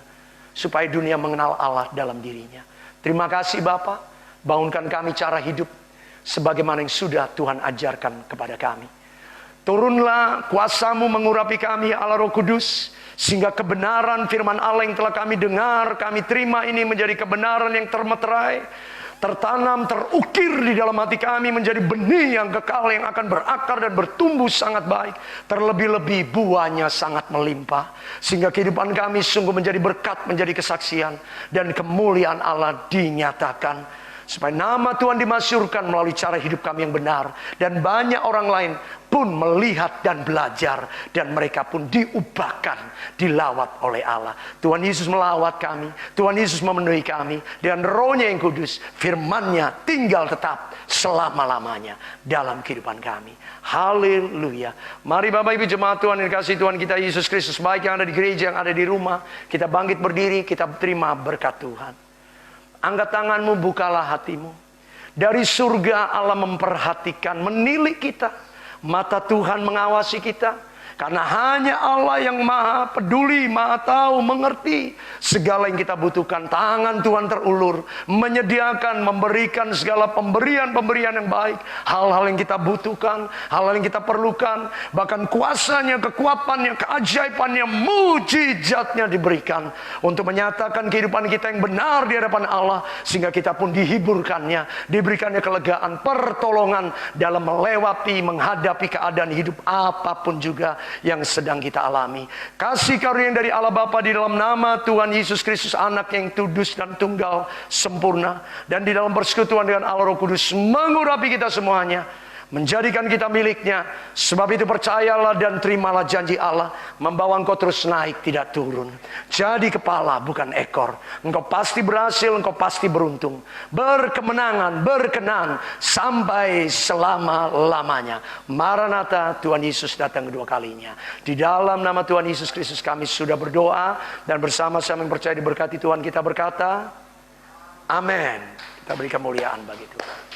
supaya dunia mengenal Allah dalam dirinya. Terima kasih Bapa, bangunkan kami cara hidup sebagaimana yang sudah Tuhan ajarkan kepada kami. Turunlah kuasa-Mu mengurapi kami Allah Roh Kudus, sehingga kebenaran firman Allah yang telah kami dengar, kami terima ini menjadi kebenaran yang termeterai, tertanam, terukir di dalam hati kami menjadi benih yang kekal, yang akan berakar dan bertumbuh sangat baik. Terlebih-lebih buahnya sangat melimpah, sehingga kehidupan kami sungguh menjadi berkat, menjadi kesaksian, dan kemuliaan Allah dinyatakan. Supaya nama Tuhan dimasyhurkan melalui cara hidup kami yang benar, dan banyak orang lain pun melihat dan belajar, dan mereka pun diubahkan, dilawat oleh Allah. Tuhan Yesus melawat kami, Tuhan Yesus memenuhi kami dengan Roh-Nya yang kudus. Firman-Nya tinggal tetap selama-lamanya dalam kehidupan kami. Haleluya. Mari Bapak Ibu jemaat Tuhan yang dikasihi Tuhan kita Yesus Kristus, baik yang ada di gereja, yang ada di rumah, kita bangkit berdiri, kita terima berkat Tuhan. Angkat tanganmu, bukalah hatimu. Dari surga Allah memperhatikan, menilik kita. Mata Tuhan mengawasi kita. Karena hanya Allah yang maha peduli, maha tahu, mengerti segala yang kita butuhkan. Tangan Tuhan terulur, menyediakan, memberikan segala pemberian-pemberian yang baik. Hal-hal yang kita butuhkan, hal-hal yang kita perlukan. Bahkan kuasanya, kekuatannya, keajaibannya, mujizatnya diberikan. Untuk menyatakan kehidupan kita yang benar di hadapan Allah. Sehingga kita pun dihiburkannya, diberikannya kelegaan, pertolongan dalam melewati, menghadapi keadaan hidup apapun juga yang sedang kita alami. Kasih karunia dari Allah Bapa di dalam nama Tuhan Yesus Kristus, anak yang kudus dan tunggal sempurna, dan di dalam persekutuan dengan Allah Roh Kudus mengurapi kita semuanya, menjadikan kita miliknya. Sebab itu percayalah dan terimalah janji Allah, membawa engkau terus naik, tidak turun. Jadi kepala bukan ekor. Engkau pasti berhasil, engkau pasti beruntung, berkemenangan, berkenan sampai selama-lamanya. Maranatha, Tuhan Yesus datang kedua kalinya. Di dalam nama Tuhan Yesus Kristus kami sudah berdoa, dan bersama-sama yang percaya diberkati Tuhan kita berkata, amin. Kita berikan kemuliaan bagi Tuhan.